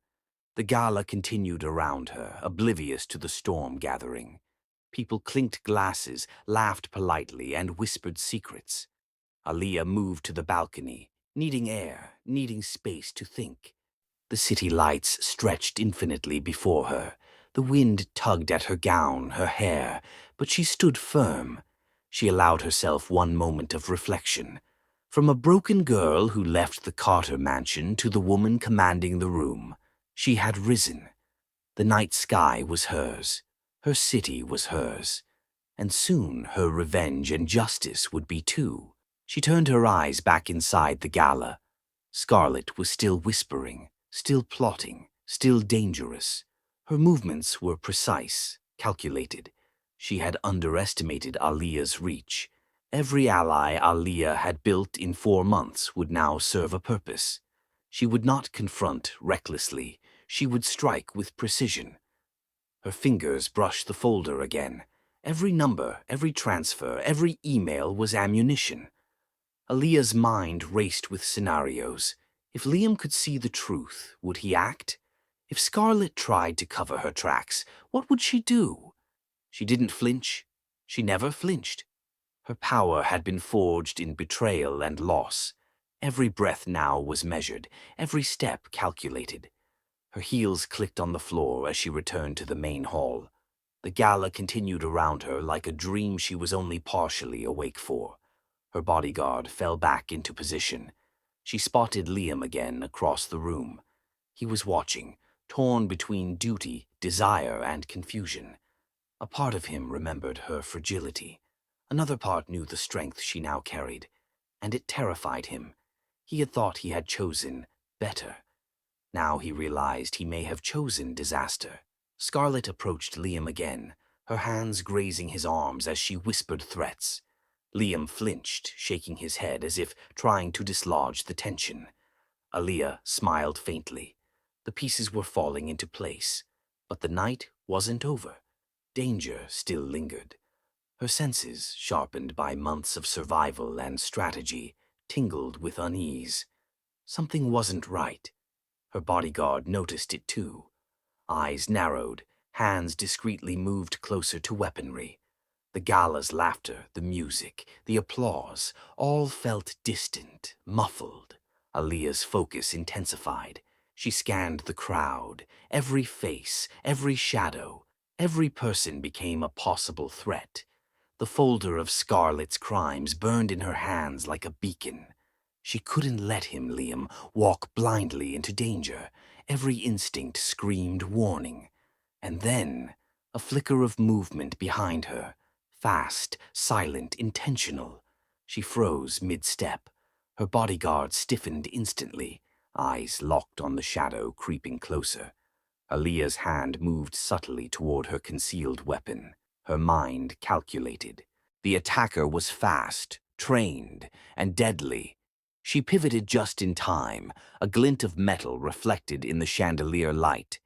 The gala continued around her, oblivious to the storm gathering. People clinked glasses, laughed politely, and whispered secrets. Aaliyah moved to the balcony, needing air, needing space to think. The city lights stretched infinitely before her. The wind tugged at her gown, her hair, but she stood firm. She allowed herself one moment of reflection. From a broken girl who left the Carter mansion to the woman commanding the room, she had risen. The night sky was hers. Her city was hers. And soon her revenge and justice would be too. She turned her eyes back inside the gala. Scarlett was still whispering, still plotting, still dangerous. Her movements were precise, calculated. She had underestimated Aaliyah's reach. Every ally Aaliyah had built in 4 months would now serve a purpose. She would not confront recklessly. She would strike with precision. Her fingers brushed the folder again. Every number, every transfer, every email was ammunition. Aaliyah's mind raced with scenarios. If Liam could see the truth, would he act? If Scarlett tried to cover her tracks, what would she do? She didn't flinch. She never flinched. Her power had been forged in betrayal and loss. Every breath now was measured, every step calculated. Her heels clicked on the floor as she returned to the main hall. The gala continued around her like a dream she was only partially awake for. Her bodyguard fell back into position. She spotted Liam again across the room. He was watching, torn between duty, desire, and confusion. A part of him remembered her fragility. Another part knew the strength she now carried, and it terrified him. He had thought he had chosen better. Now he realized he may have chosen disaster. Scarlett approached Liam again, her hands grazing his arms as she whispered threats. Liam flinched, shaking his head as if trying to dislodge the tension. Aaliyah smiled faintly. The pieces were falling into place, but the night wasn't over. Danger still lingered. Her senses, sharpened by months of survival and strategy, tingled with unease. Something wasn't right. Her bodyguard noticed it too. Eyes narrowed, hands discreetly moved closer to weaponry. The gala's laughter, the music, the applause, all felt distant, muffled. Aaliyah's focus intensified. She scanned the crowd. Every face, every shadow, every person became a possible threat. The folder of Scarlett's crimes burned in her hands like a beacon. She couldn't let him, Liam, walk blindly into danger. Every instinct screamed warning. And then, a flicker of movement behind her. Fast, silent, intentional. She froze mid-step. Her bodyguard stiffened instantly, eyes locked on the shadow creeping closer. Aaliyah's hand moved subtly toward her concealed weapon. Her mind calculated. The attacker was fast, trained, and deadly. She pivoted just in time, a glint of metal reflected in the chandelier light.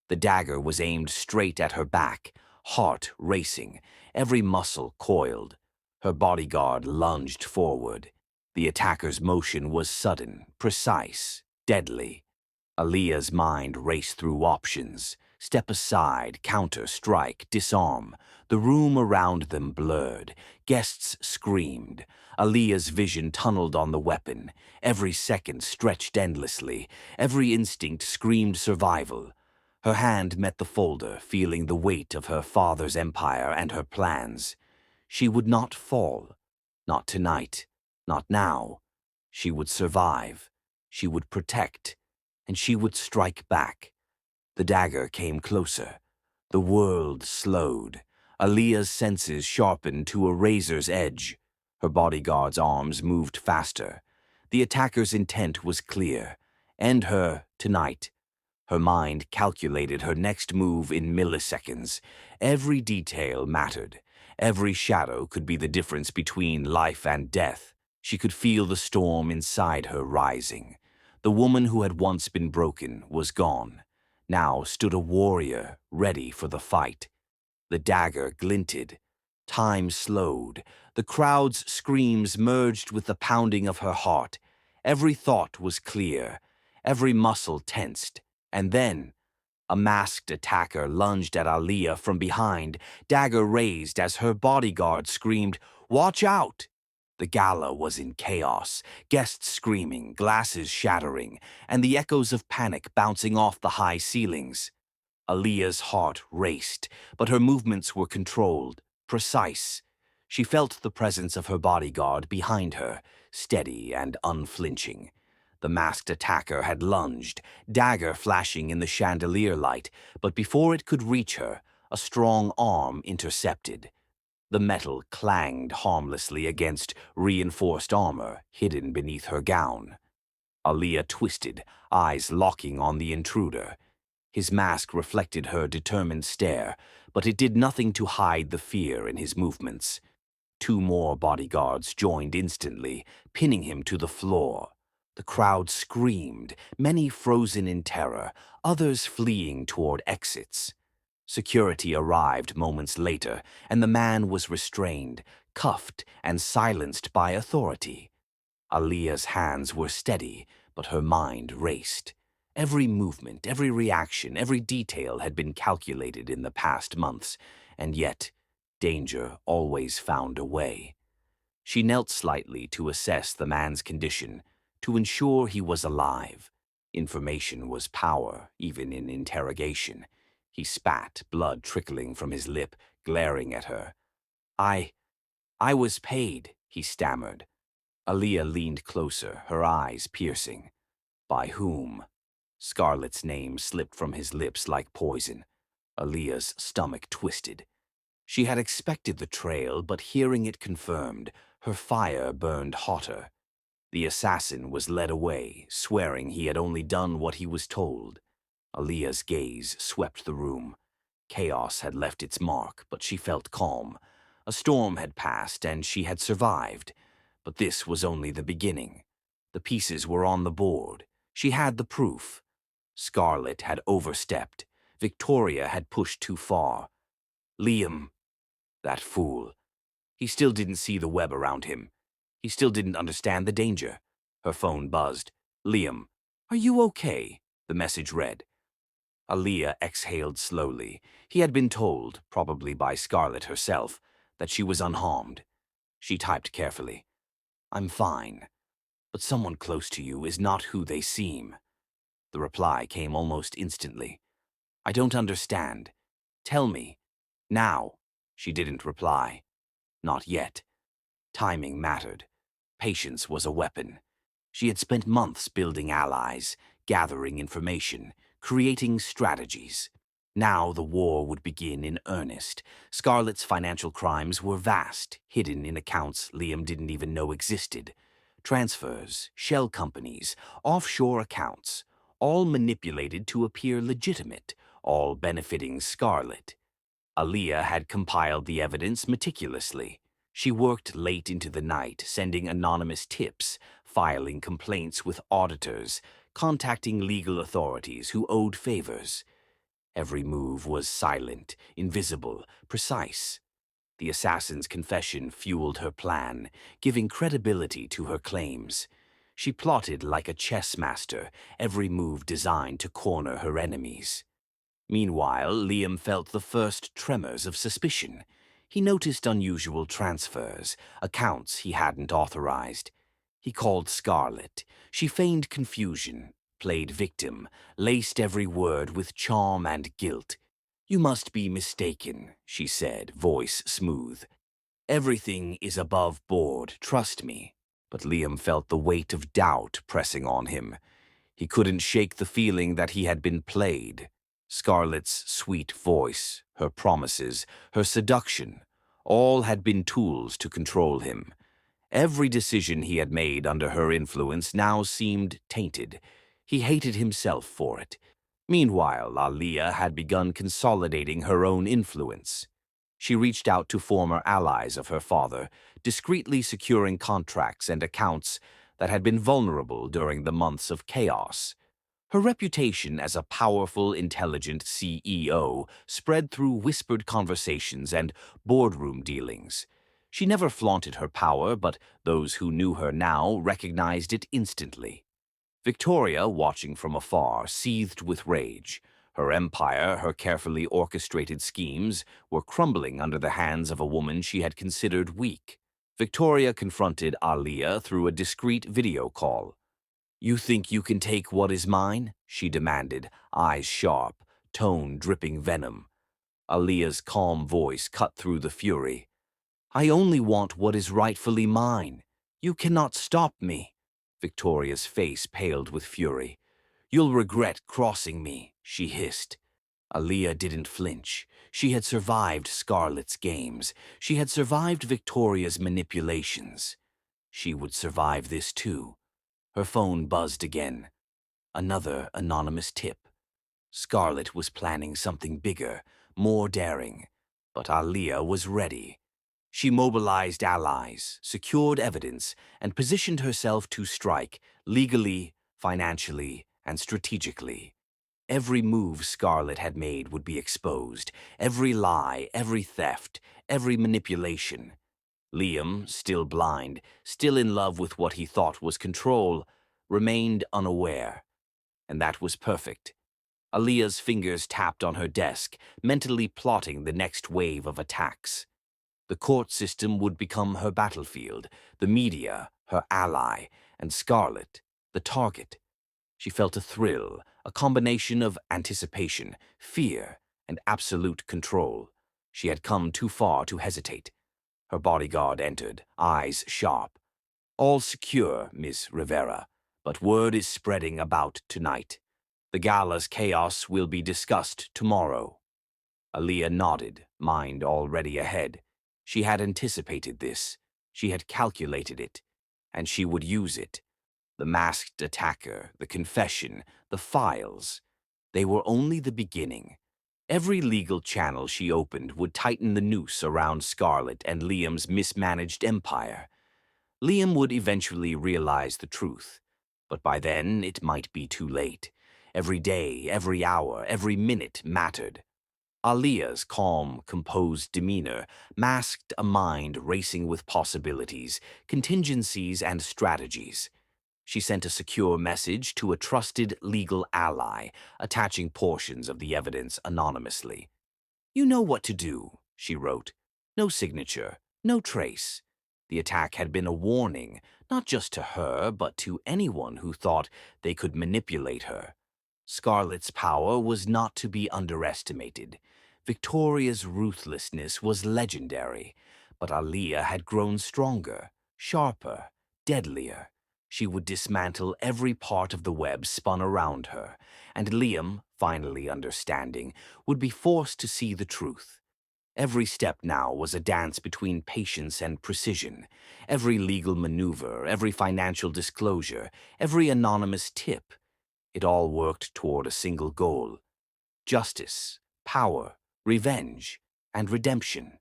The dagger was aimed straight at her back, heart racing, every muscle coiled. Her bodyguard lunged forward. The attacker's motion was sudden, precise, deadly. Aaliyah's mind raced through options. Step aside, counter, strike, disarm. The room around them blurred. Guests screamed. Aaliyah's vision tunneled on the weapon. Every second stretched endlessly. Every instinct screamed survival. Her hand met the folder, feeling the weight of her father's empire and her plans. She would not fall. Not tonight. Not now. She would survive. She would protect. And she would strike back. The dagger came closer. The world slowed. Aaliyah's senses sharpened to a razor's edge. Her bodyguard's arms moved faster. The attacker's intent was clear. End her tonight. Her mind calculated her next move in milliseconds. Every detail mattered. Every shadow could be the difference between life and death. She could feel the storm inside her rising. The woman who had once been broken was gone. Now stood a warrior, ready for the fight. The dagger glinted. Time slowed. The crowd's screams merged with the pounding of her heart. Every thought was clear. Every muscle tensed. And then, a masked attacker lunged at Aaliyah from behind, dagger raised as her bodyguard screamed, "Watch out!" The gala was in chaos, guests screaming, glasses shattering, and the echoes of panic bouncing off the high ceilings. Aaliyah's heart raced, but her movements were controlled, precise. She felt the presence of her bodyguard behind her, steady and unflinching. The masked attacker had lunged, dagger flashing in the chandelier light, but before it could reach her, a strong arm intercepted. The metal clanged harmlessly against reinforced armor hidden beneath her gown. Aaliyah twisted, eyes locking on the intruder. His mask reflected her determined stare, but it did nothing to hide the fear in his movements. Two more bodyguards joined instantly, pinning him to the floor. The crowd screamed, many frozen in terror, others fleeing toward exits. Security arrived moments later, and the man was restrained, cuffed, and silenced by authority. Aaliyah's hands were steady, but her mind raced. Every movement, every reaction, every detail had been calculated in the past months, and yet danger always found a way. She knelt slightly to assess the man's condition, to ensure he was alive. Information was power, even in interrogation. He spat, blood trickling from his lip, glaring at her. I was paid," he stammered. Aaliyah leaned closer, her eyes piercing. By whom? Scarlett's name slipped from his lips like poison. Aaliyah's stomach twisted. She had expected the trail, but hearing it confirmed, her fire burned hotter. The assassin was led away, swearing he had only done what he was told. Aaliyah's gaze swept the room. Chaos had left its mark, but she felt calm. A storm had passed, and she had survived. But this was only the beginning. The pieces were on the board. She had the proof. Scarlett had overstepped. Victoria had pushed too far. Liam, that fool. He still didn't see the web around him. He still didn't understand the danger. Her phone buzzed. Liam, are you okay? The message read. Aaliyah exhaled slowly. He had been told, probably by Scarlett herself, that she was unharmed. She typed carefully. I'm fine, but someone close to you is not who they seem. The reply came almost instantly. I don't understand. Tell me. Now. She didn't reply. Not yet. Timing mattered. Patience was a weapon. She had spent months building allies, gathering information, creating strategies. Now the war would begin in earnest. Scarlett's financial crimes were vast, hidden in accounts Liam didn't even know existed. Transfers, shell companies, offshore accounts, all manipulated to appear legitimate, all benefiting Scarlett. Aaliyah had compiled the evidence meticulously. She worked late into the night, sending anonymous tips, filing complaints with auditors, contacting legal authorities who owed favors. Every move was silent, invisible, precise. The assassin's confession fueled her plan, giving credibility to her claims. She plotted like a chess master, every move designed to corner her enemies. Meanwhile, Liam felt the first tremors of suspicion. He noticed unusual transfers, accounts he hadn't authorized. He called Scarlett. She feigned confusion, played victim, laced every word with charm and guilt. "You must be mistaken," she said, voice smooth. "Everything is above board, trust me." But Liam felt the weight of doubt pressing on him. He couldn't shake the feeling that he had been played. Scarlett's sweet voice, her promises, her seduction, all had been tools to control him. Every decision he had made under her influence now seemed tainted. He hated himself for it. Meanwhile, Aaliyah had begun consolidating her own influence. She reached out to former allies of her father, discreetly securing contracts and accounts that had been vulnerable during the months of chaos. Her reputation as a powerful, intelligent CEO spread through whispered conversations and boardroom dealings. She never flaunted her power, but those who knew her now recognized it instantly. Victoria, watching from afar, seethed with rage. Her empire, her carefully orchestrated schemes, were crumbling under the hands of a woman she had considered weak. Victoria confronted Aaliyah through a discreet video call. "You think you can take what is mine?" she demanded, eyes sharp, tone dripping venom. Aaliyah's calm voice cut through the fury. "I only want what is rightfully mine. You cannot stop me." Victoria's face paled with fury. "You'll regret crossing me," she hissed. Aaliyah didn't flinch. She had survived Scarlett's games. She had survived Victoria's manipulations. She would survive this too. Her phone buzzed again. Another anonymous tip. Scarlett was planning something bigger, more daring. But Aaliyah was ready. She mobilized allies, secured evidence, and positioned herself to strike legally, financially, and strategically. Every move Scarlett had made would be exposed, every lie, every theft, every manipulation. Liam, still blind, still in love with what he thought was control, remained unaware. And that was perfect. Aaliyah's fingers tapped on her desk, mentally plotting the next wave of attacks. The court system would become her battlefield, the media, her ally, and Scarlett, the target. She felt a thrill, a combination of anticipation, fear, and absolute control. She had come too far to hesitate. Her bodyguard entered, eyes sharp. "All secure, Miss Rivera, but word is spreading about tonight. The gala's chaos will be discussed tomorrow." Aaliyah nodded, mind already ahead. She had anticipated this. She had calculated it. And she would use it. The masked attacker, the confession, the files. They were only the beginning. Every legal channel she opened would tighten the noose around Scarlett and Liam's mismanaged empire. Liam would eventually realize the truth. But by then, it might be too late. Every day, every hour, every minute mattered. Aaliyah's calm, composed demeanor masked a mind racing with possibilities, contingencies, and strategies. She sent a secure message to a trusted legal ally, attaching portions of the evidence anonymously. "You know what to do," she wrote. "No signature, no trace." The attack had been a warning, not just to her, but to anyone who thought they could manipulate her. Scarlett's power was not to be underestimated. Victoria's ruthlessness was legendary, but Aaliyah had grown stronger, sharper, deadlier. She would dismantle every part of the web spun around her, and Liam, finally understanding, would be forced to see the truth. Every step now was a dance between patience and precision. Every legal maneuver, every financial disclosure, every anonymous tip. It all worked toward a single goal: justice, power, revenge, and redemption.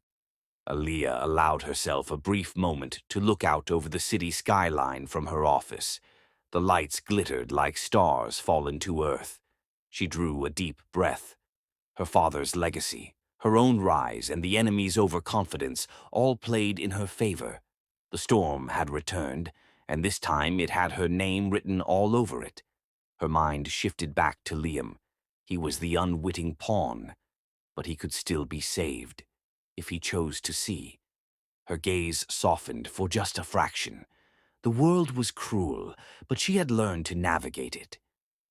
Aaliyah allowed herself a brief moment to look out over the city skyline from her office. The lights glittered like stars fallen to earth. She drew a deep breath. Her father's legacy, her own rise, and the enemy's overconfidence all played in her favor. The storm had returned, and this time it had her name written all over it. Her mind shifted back to Liam. He was the unwitting pawn, but he could still be saved, if he chose to see. Her gaze softened for just a fraction. The world was cruel, but she had learned to navigate it.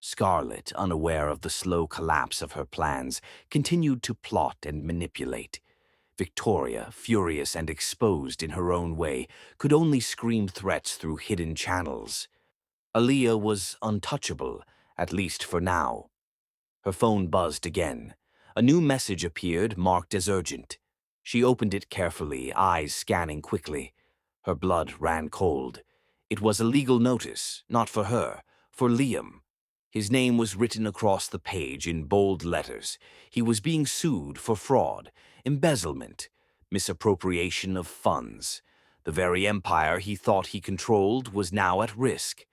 Scarlett, unaware of the slow collapse of her plans, continued to plot and manipulate. Victoria, furious and exposed in her own way, could only scream threats through hidden channels. Aaliyah was untouchable, at least for now. Her phone buzzed again. A new message appeared, marked as urgent. She opened it carefully, eyes scanning quickly. Her blood ran cold. It was a legal notice, not for her, for Liam. His name was written across the page in bold letters. He was being sued for fraud, embezzlement, misappropriation of funds. The very empire he thought he controlled was now at risk.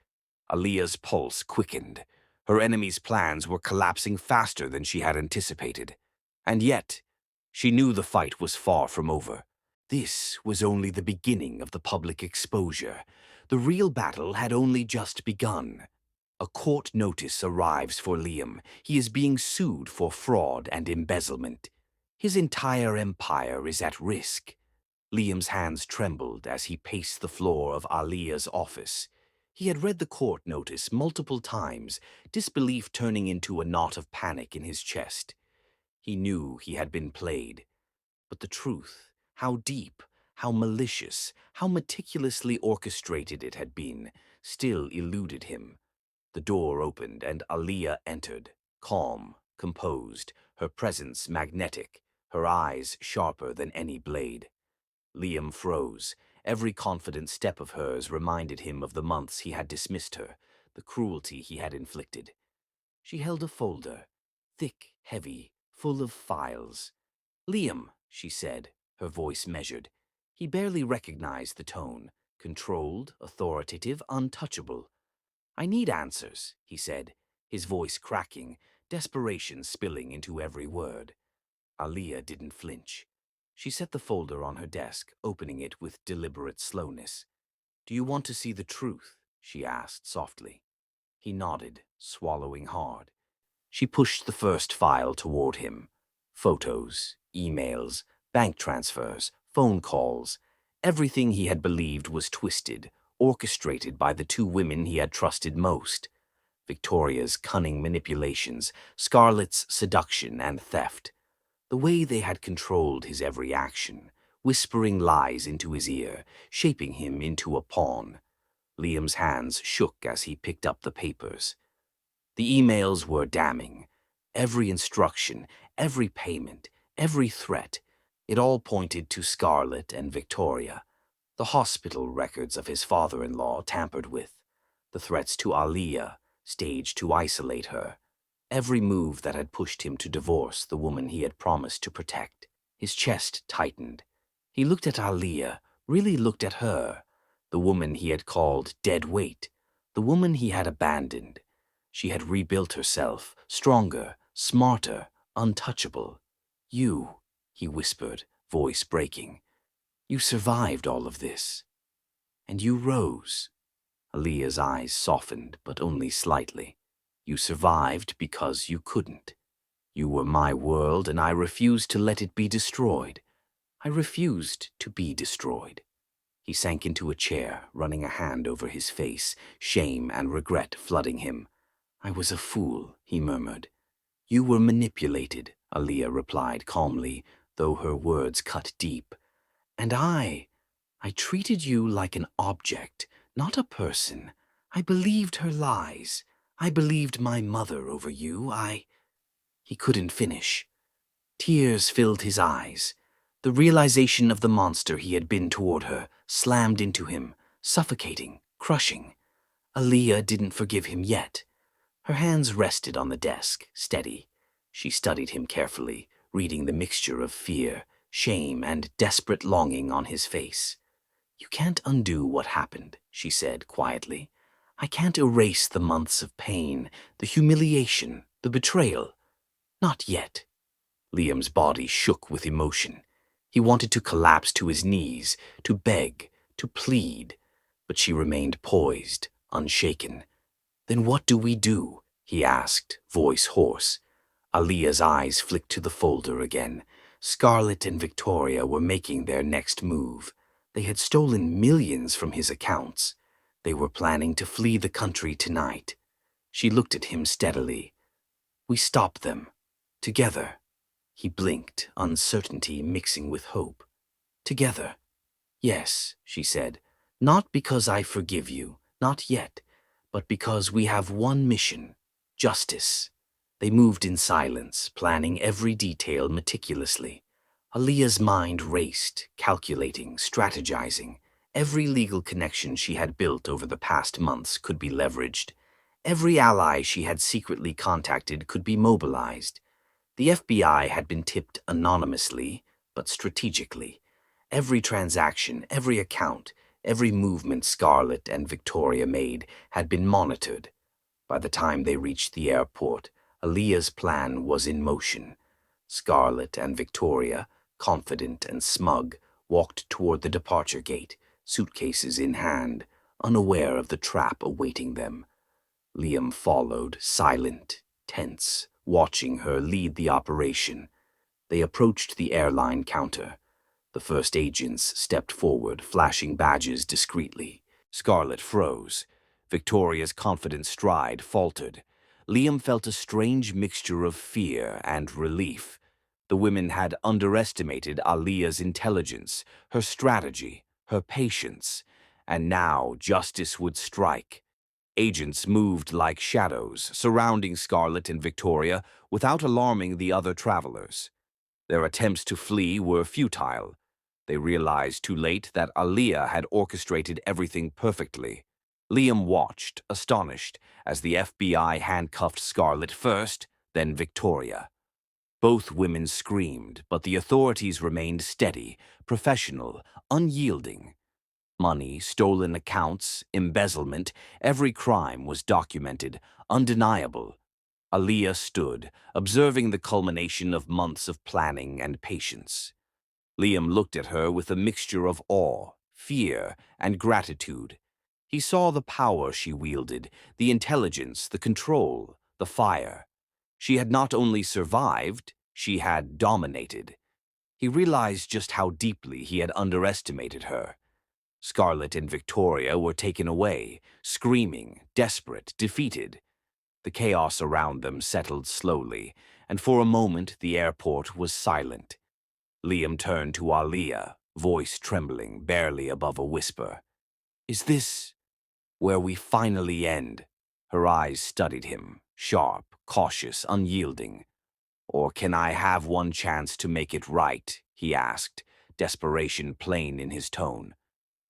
Aaliyah's pulse quickened. Her enemy's plans were collapsing faster than she had anticipated. And yet, she knew the fight was far from over. This was only the beginning of the public exposure. The real battle had only just begun. A court notice arrives for Liam. He is being sued for fraud and embezzlement. His entire empire is at risk. Liam's hands trembled as he paced the floor of Aaliyah's office. He had read the court notice multiple times, disbelief turning into a knot of panic in his chest. He knew he had been played. But the truth, how deep, how malicious, how meticulously orchestrated it had been, still eluded him. The door opened and Aaliyah entered, calm, composed, her presence magnetic, her eyes sharper than any blade. Liam froze. Every confident step of hers reminded him of the months he had dismissed her, the cruelty he had inflicted. She held a folder, thick, heavy, full of files. "Liam," she said, her voice measured. He barely recognized the tone, controlled, authoritative, untouchable. "I need answers," he said, his voice cracking, desperation spilling into every word. Aaliyah didn't flinch. She set the folder on her desk, opening it with deliberate slowness. "Do you want to see the truth?" she asked softly. He nodded, swallowing hard. She pushed the first file toward him. Photos, emails, bank transfers, phone calls. Everything he had believed was twisted, orchestrated by the two women he had trusted most. Victoria's cunning manipulations, Scarlett's seduction and theft. The way they had controlled his every action, whispering lies into his ear, shaping him into a pawn. Liam's hands shook as he picked up the papers. The emails were damning. Every instruction, every payment, every threat, it all pointed to Scarlett and Victoria. The hospital records of his father-in-law tampered with. The threats to Aaliyah, staged to isolate her. Every move that had pushed him to divorce the woman he had promised to protect. His chest tightened. He looked at Aaliyah, really looked at her, the woman he had called dead weight, the woman he had abandoned. She had rebuilt herself, stronger, smarter, untouchable. "You," he whispered, voice breaking. "You survived all of this. And you rose." Aaliyah's eyes softened, but only slightly. "You survived because you couldn't. You were my world, and I refused to let it be destroyed. I refused to be destroyed." He sank into a chair, running a hand over his face, shame and regret flooding him. "I was a fool," he murmured. "You were manipulated," Aaliyah replied calmly, though her words cut deep. "And I treated you like an object, not a person. I believed her lies. I believed my mother over you. He couldn't finish. Tears filled his eyes. The realization of the monster he had been toward her slammed into him, suffocating, crushing. Aaliyah didn't forgive him yet. Her hands rested on the desk, steady. She studied him carefully, reading the mixture of fear, shame, and desperate longing on his face. "You can't undo what happened," she said quietly. "I can't erase the months of pain, the humiliation, the betrayal. Not yet." Liam's body shook with emotion. He wanted to collapse to his knees, to beg, to plead, but she remained poised, unshaken. "Then what do we do?" he asked, voice hoarse. Aaliyah's eyes flicked to the folder again. Scarlett and Victoria were making their next move. They had stolen millions from his accounts. They were planning to flee the country tonight. She looked at him steadily. We stopped them. Together. He blinked, uncertainty mixing with hope. Together. Yes, she said. Not because I forgive you, not yet, but because we have one mission. Justice. They moved in silence, planning every detail meticulously. Aaliyah's mind raced, calculating, strategizing. Every legal connection she had built over the past months could be leveraged. Every ally she had secretly contacted could be mobilized. The FBI had been tipped anonymously, but strategically. Every transaction, every account, every movement Scarlett and Victoria made had been monitored. By the time they reached the airport, Aaliyah's plan was in motion. Scarlett and Victoria, confident and smug, walked toward the departure gate, suitcases in hand, unaware of the trap awaiting them. Liam followed, silent, tense, watching her lead the operation. They approached the airline counter. The first agents stepped forward, flashing badges discreetly. Scarlett froze. Victoria's confident stride faltered. Liam felt a strange mixture of fear and relief. The women had underestimated Aaliyah's intelligence, her strategy, her patience, and now justice would strike. Agents moved like shadows, surrounding Scarlett and Victoria without alarming the other travelers. Their attempts to flee were futile. They realized too late that Aaliyah had orchestrated everything perfectly. Liam watched, astonished, as the FBI handcuffed Scarlett first, then Victoria. Both women screamed, but the authorities remained steady, professional, unyielding. Money, stolen accounts, embezzlement, every crime was documented, undeniable. Aaliyah stood, observing the culmination of months of planning and patience. Liam looked at her with a mixture of awe, fear, and gratitude. He saw the power she wielded, the intelligence, the control, the fire. She had not only survived, she had dominated. He realized just how deeply he had underestimated her. Scarlett and Victoria were taken away, screaming, desperate, defeated. The chaos around them settled slowly, and for a moment the airport was silent. Liam turned to Aaliyah, voice trembling, barely above a whisper. Is this where we finally end? Her eyes studied him, sharp, cautious, unyielding. Or can I have one chance to make it right? He asked, desperation plain in his tone.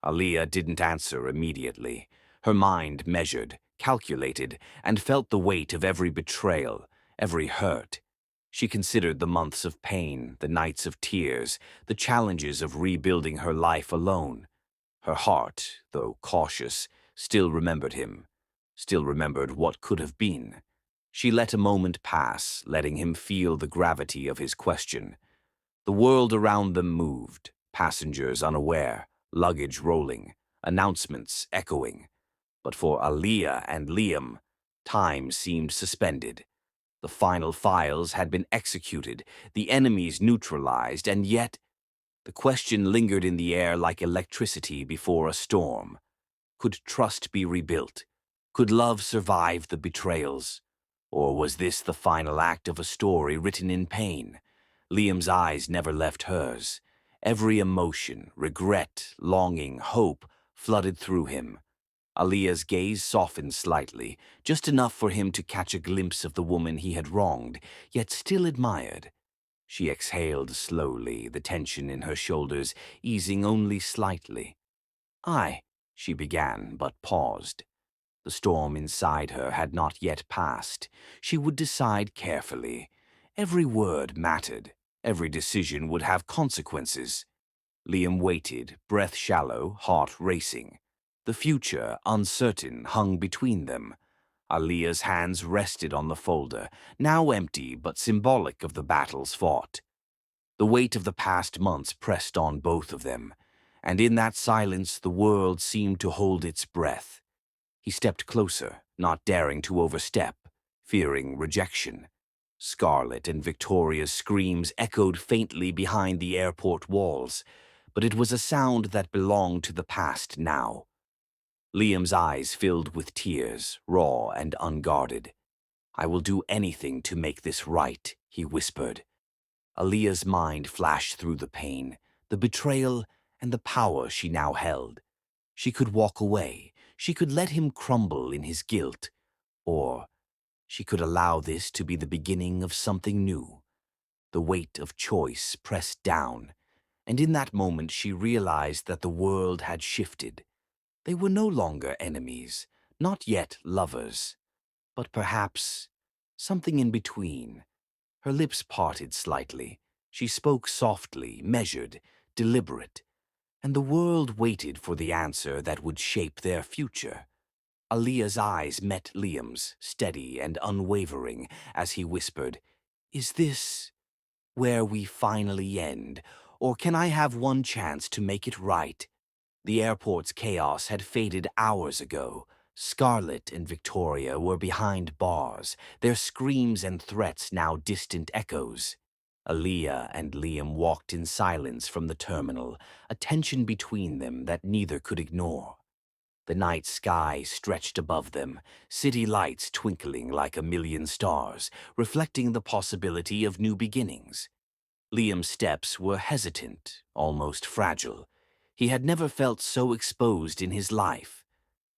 Aaliyah didn't answer immediately. Her mind measured, calculated, and felt the weight of every betrayal, every hurt. She considered the months of pain, the nights of tears, the challenges of rebuilding her life alone. Her heart, though cautious, still remembered him, still remembered what could have been. She let a moment pass, letting him feel the gravity of his question. The world around them moved, passengers unaware, luggage rolling, announcements echoing. But for Aaliyah and Liam, time seemed suspended. The final files had been executed, the enemies neutralized, and yet the question lingered in the air like electricity before a storm. Could trust be rebuilt? Could love survive the betrayals? Or was this the final act of a story written in pain? Liam's eyes never left hers. Every emotion, regret, longing, hope, flooded through him. Aaliyah's gaze softened slightly, just enough for him to catch a glimpse of the woman he had wronged, yet still admired. She exhaled slowly, the tension in her shoulders easing only slightly. She began, but paused. The storm inside her had not yet passed. She would decide carefully. Every word mattered. Every decision would have consequences. Liam waited, breath shallow, heart racing. The future, uncertain, hung between them. Aaliyah's hands rested on the folder, now empty but symbolic of the battles fought. The weight of the past months pressed on both of them, and in that silence the world seemed to hold its breath. He stepped closer, not daring to overstep, fearing rejection. Scarlett and Victoria's screams echoed faintly behind the airport walls, but it was a sound that belonged to the past now. Liam's eyes filled with tears, raw and unguarded. "I will do anything to make this right," he whispered. Aaliyah's mind flashed through the pain, the betrayal, and the power she now held. She could walk away. She could let him crumble in his guilt. Or she could allow this to be the beginning of something new. The weight of choice pressed down, and in that moment she realized that the world had shifted. They were no longer enemies, not yet lovers, but perhaps something in between. Her lips parted slightly. She spoke softly, measured, deliberate, and the world waited for the answer that would shape their future. Aaliyah's eyes met Liam's, steady and unwavering, as he whispered, "Is this where we finally end, or can I have one chance to make it right?" The airport's chaos had faded hours ago. Scarlett and Victoria were behind bars, their screams and threats now distant echoes. Aaliyah and Liam walked in silence from the terminal, a tension between them that neither could ignore. The night sky stretched above them, city lights twinkling like a million stars, reflecting the possibility of new beginnings. Liam's steps were hesitant, almost fragile. He had never felt so exposed in his life.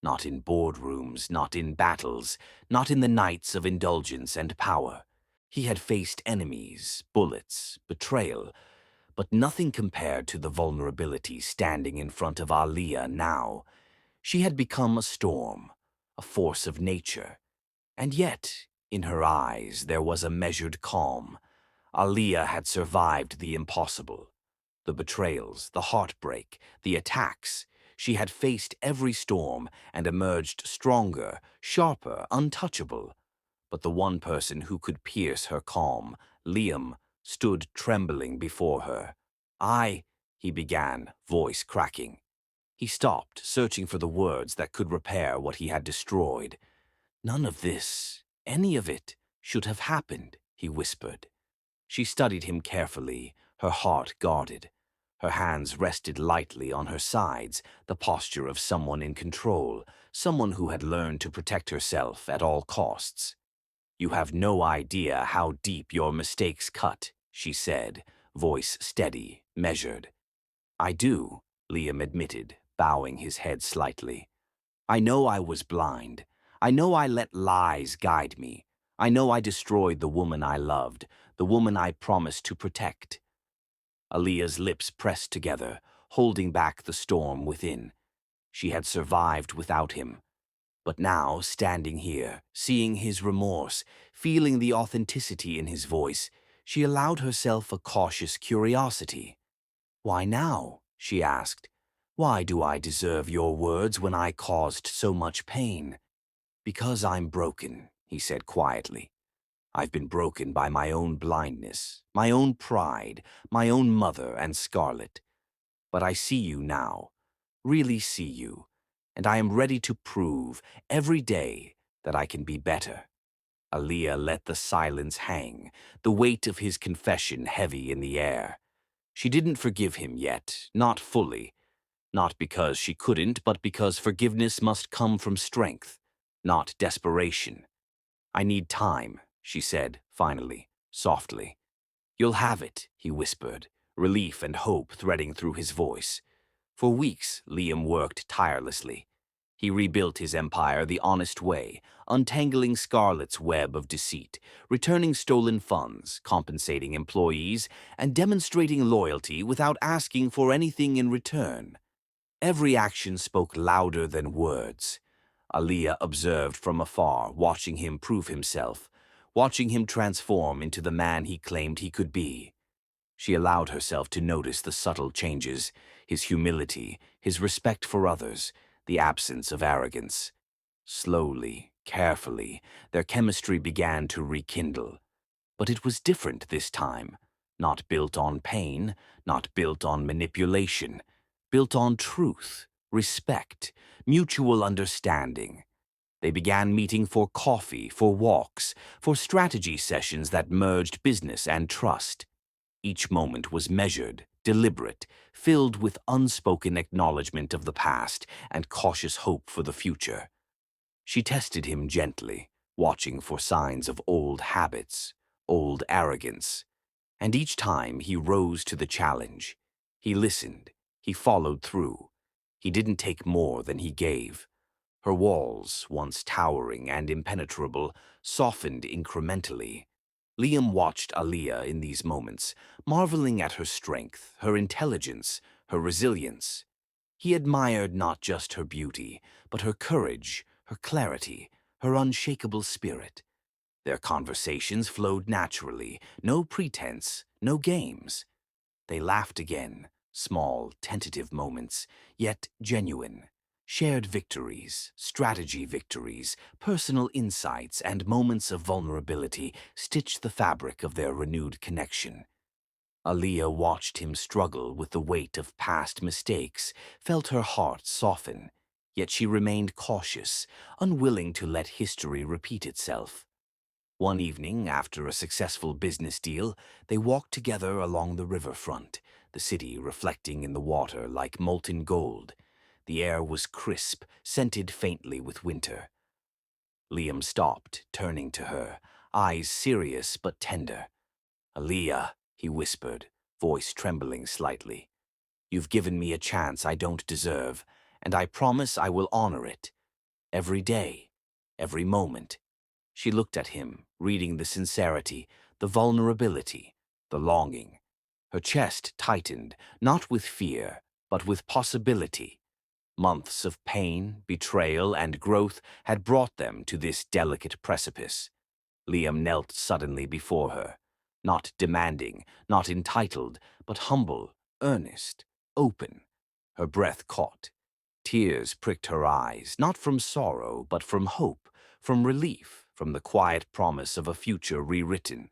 Not in boardrooms, not in battles, not in the nights of indulgence and power. He had faced enemies, bullets, betrayal, but nothing compared to the vulnerability standing in front of Aaliyah now. She had become a storm, a force of nature, and yet, in her eyes, there was a measured calm. Aaliyah had survived the impossible. The betrayals, the heartbreak, the attacks. She had faced every storm and emerged stronger, sharper, untouchable. But the one person who could pierce her calm, Liam, stood trembling before her. He began, voice cracking. He stopped, searching for the words that could repair what he had destroyed. "None of this, any of it, should have happened," he whispered. She studied him carefully, her heart guarded. Her hands rested lightly on her sides, the posture of someone in control, someone who had learned to protect herself at all costs. "You have no idea how deep your mistakes cut," she said, voice steady, measured. "I do," Liam admitted, bowing his head slightly. "I know I was blind. I know I let lies guide me. I know I destroyed the woman I loved, the woman I promised to protect." Aaliyah's lips pressed together, holding back the storm within. She had survived without him. But now, standing here, seeing his remorse, feeling the authenticity in his voice, she allowed herself a cautious curiosity. "Why now?" she asked. "Why do I deserve your words when I caused so much pain?" "Because I'm broken," he said quietly. "I've been broken by my own blindness, my own pride, my own mother and Scarlett. But I see you now, really see you, and I am ready to prove every day that I can be better." Aaliyah let the silence hang, the weight of his confession heavy in the air. She didn't forgive him yet, not fully. Not because she couldn't, but because forgiveness must come from strength, not desperation. "I need time," she said, finally, softly. "You'll have it," he whispered, relief and hope threading through his voice. For weeks, Liam worked tirelessly. He rebuilt his empire the honest way, untangling Scarlett's web of deceit, returning stolen funds, compensating employees, and demonstrating loyalty without asking for anything in return. Every action spoke louder than words. Aaliyah observed from afar, watching him prove himself, watching him transform into the man he claimed he could be. She allowed herself to notice the subtle changes, his humility, his respect for others, the absence of arrogance. Slowly, carefully, their chemistry began to rekindle. But it was different this time, not built on pain, not built on manipulation, built on truth, respect, mutual understanding. They began meeting for coffee, for walks, for strategy sessions that merged business and trust. Each moment was measured, deliberate, filled with unspoken acknowledgement of the past and cautious hope for the future. She tested him gently, watching for signs of old habits, old arrogance, and each time he rose to the challenge. He listened, he followed through. He didn't take more than he gave. Her walls, once towering and impenetrable, softened incrementally. Liam watched Aaliyah in these moments, marveling at her strength, her intelligence, her resilience. He admired not just her beauty, but her courage, her clarity, her unshakable spirit. Their conversations flowed naturally, no pretense, no games. They laughed again, small, tentative moments, yet genuine. Shared victories, strategy victories, personal insights, and moments of vulnerability stitched the fabric of their renewed connection. Aaliyah watched him struggle with the weight of past mistakes, felt her heart soften, yet she remained cautious, unwilling to let history repeat itself. One evening, after a successful business deal, they walked together along the riverfront, the city reflecting in the water like molten gold. The air was crisp, scented faintly with winter. Liam stopped, turning to her, eyes serious but tender. "Aaliyah," he whispered, voice trembling slightly. "You've given me a chance I don't deserve, and I promise I will honor it. Every day, every moment." She looked at him, reading the sincerity, the vulnerability, the longing. Her chest tightened, not with fear, but with possibility. Months of pain, betrayal, and growth had brought them to this delicate precipice. Liam knelt suddenly before her, not demanding, not entitled, but humble, earnest, open. Her breath caught. Tears pricked her eyes, not from sorrow, but from hope, from relief, from the quiet promise of a future rewritten.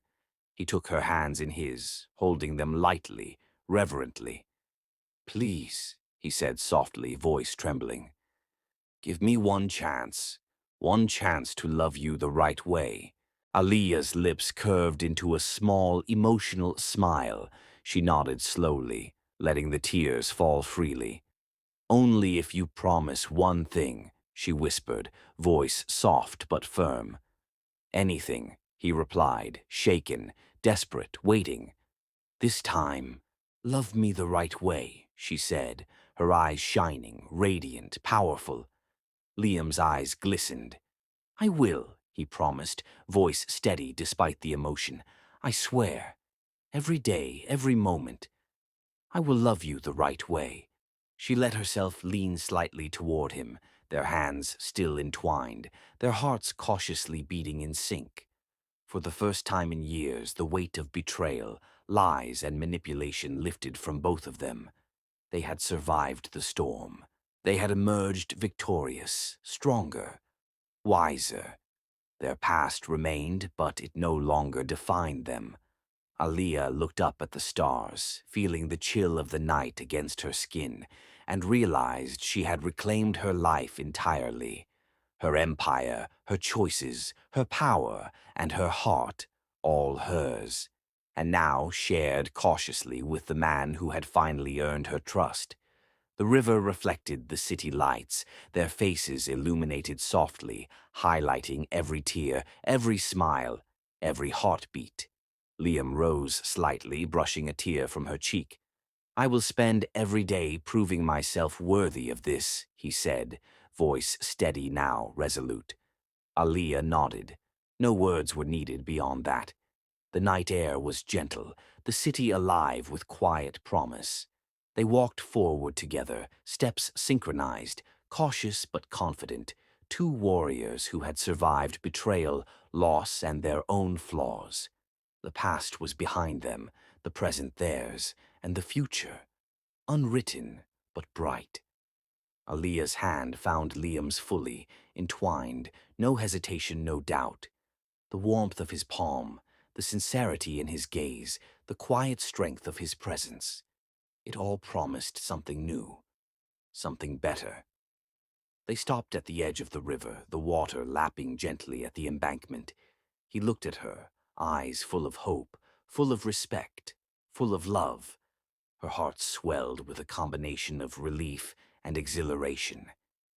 He took her hands in his, holding them lightly, reverently. "Please," he said softly, voice trembling, "give me one chance to love you the right way." Aaliyah's lips curved into a small, emotional smile. She nodded slowly, letting the tears fall freely. "Only if you promise one thing," she whispered, voice soft but firm. "Anything," he replied, shaken, desperate, waiting. "This time, love me the right way," she said, her eyes shining, radiant, powerful. Liam's eyes glistened. "I will," he promised, voice steady despite the emotion. "I swear. Every day, every moment. I will love you the right way." She let herself lean slightly toward him, their hands still entwined, their hearts cautiously beating in sync. For the first time in years, the weight of betrayal, lies, and manipulation lifted from both of them. They had survived the storm. They had emerged victorious, stronger, wiser. Their past remained, but it no longer defined them. Aaliyah looked up at the stars, feeling the chill of the night against her skin, and realized she had reclaimed her life entirely. Her empire, her choices, her power, and her heart, all hers, and now shared cautiously with the man who had finally earned her trust. The river reflected the city lights, their faces illuminated softly, highlighting every tear, every smile, every heartbeat. Liam rose slightly, brushing a tear from her cheek. "I will spend every day proving myself worthy of this," he said, voice steady now, resolute. Aaliyah nodded. No words were needed beyond that. The night air was gentle, the city alive with quiet promise. They walked forward together, steps synchronized, cautious but confident, two warriors who had survived betrayal, loss, and their own flaws. The past was behind them, the present theirs, and the future, unwritten but bright. Aaliyah's hand found Liam's fully, entwined, no hesitation, no doubt. The warmth of his palm, the sincerity in his gaze, the quiet strength of his presence. It all promised something new, something better. They stopped at the edge of the river, the water lapping gently at the embankment. He looked at her, eyes full of hope, full of respect, full of love. Her heart swelled with a combination of relief and exhilaration.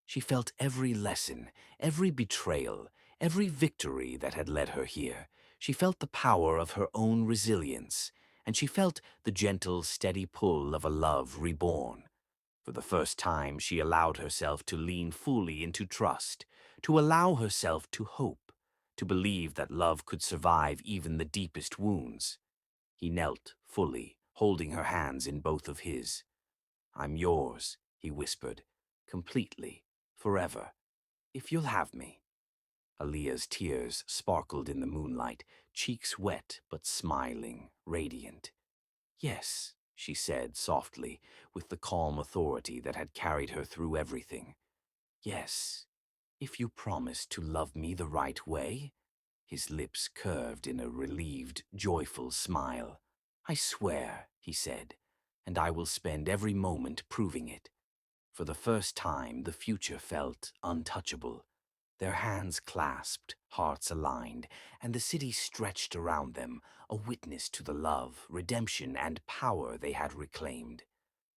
She felt every lesson, every betrayal, every victory that had led her here. She felt the power of her own resilience, and she felt the gentle, steady pull of a love reborn. For the first time, she allowed herself to lean fully into trust, to allow herself to hope, to believe that love could survive even the deepest wounds. He knelt fully, holding her hands in both of his. "I'm yours," he whispered, "completely, forever, if you'll have me." Aaliyah's tears sparkled in the moonlight, cheeks wet but smiling, radiant. "Yes," she said softly, with the calm authority that had carried her through everything. "Yes, if you promise to love me the right way." His lips curved in a relieved, joyful smile. "I swear," he said, "and I will spend every moment proving it." For the first time, the future felt untouchable. Their hands clasped, hearts aligned, and the city stretched around them, a witness to the love, redemption, and power they had reclaimed.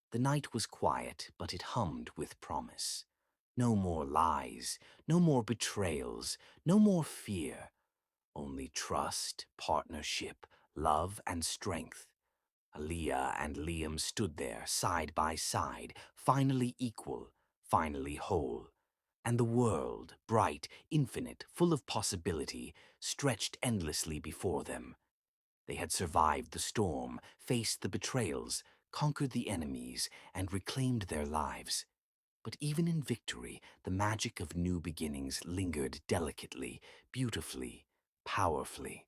The night was quiet, but it hummed with promise. No more lies, no more betrayals, no more fear. Only trust, partnership, love, and strength. Aaliyah and Liam stood there, side by side, finally equal, finally whole. And the world, bright, infinite, full of possibility, stretched endlessly before them. They had survived the storm, faced the betrayals, conquered the enemies, and reclaimed their lives. But even in victory, the magic of new beginnings lingered delicately, beautifully, powerfully.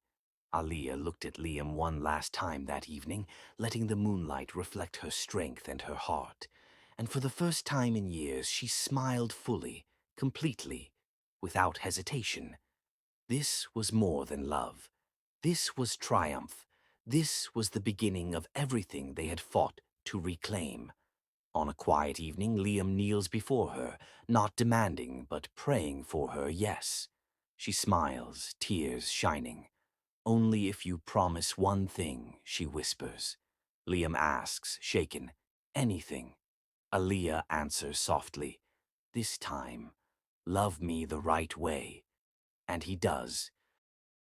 Aaliyah looked at Liam one last time that evening, letting the moonlight reflect her strength and her heart. And for the first time in years, she smiled fully, completely, without hesitation. This was more than love. This was triumph. This was the beginning of everything they had fought to reclaim. On a quiet evening, Liam kneels before her, not demanding, but praying for her yes. She smiles, tears shining. "Only if you promise one thing," she whispers. Liam asks, shaken, "Anything?" Aaliyah answers softly, "This time, love me the right way." And he does.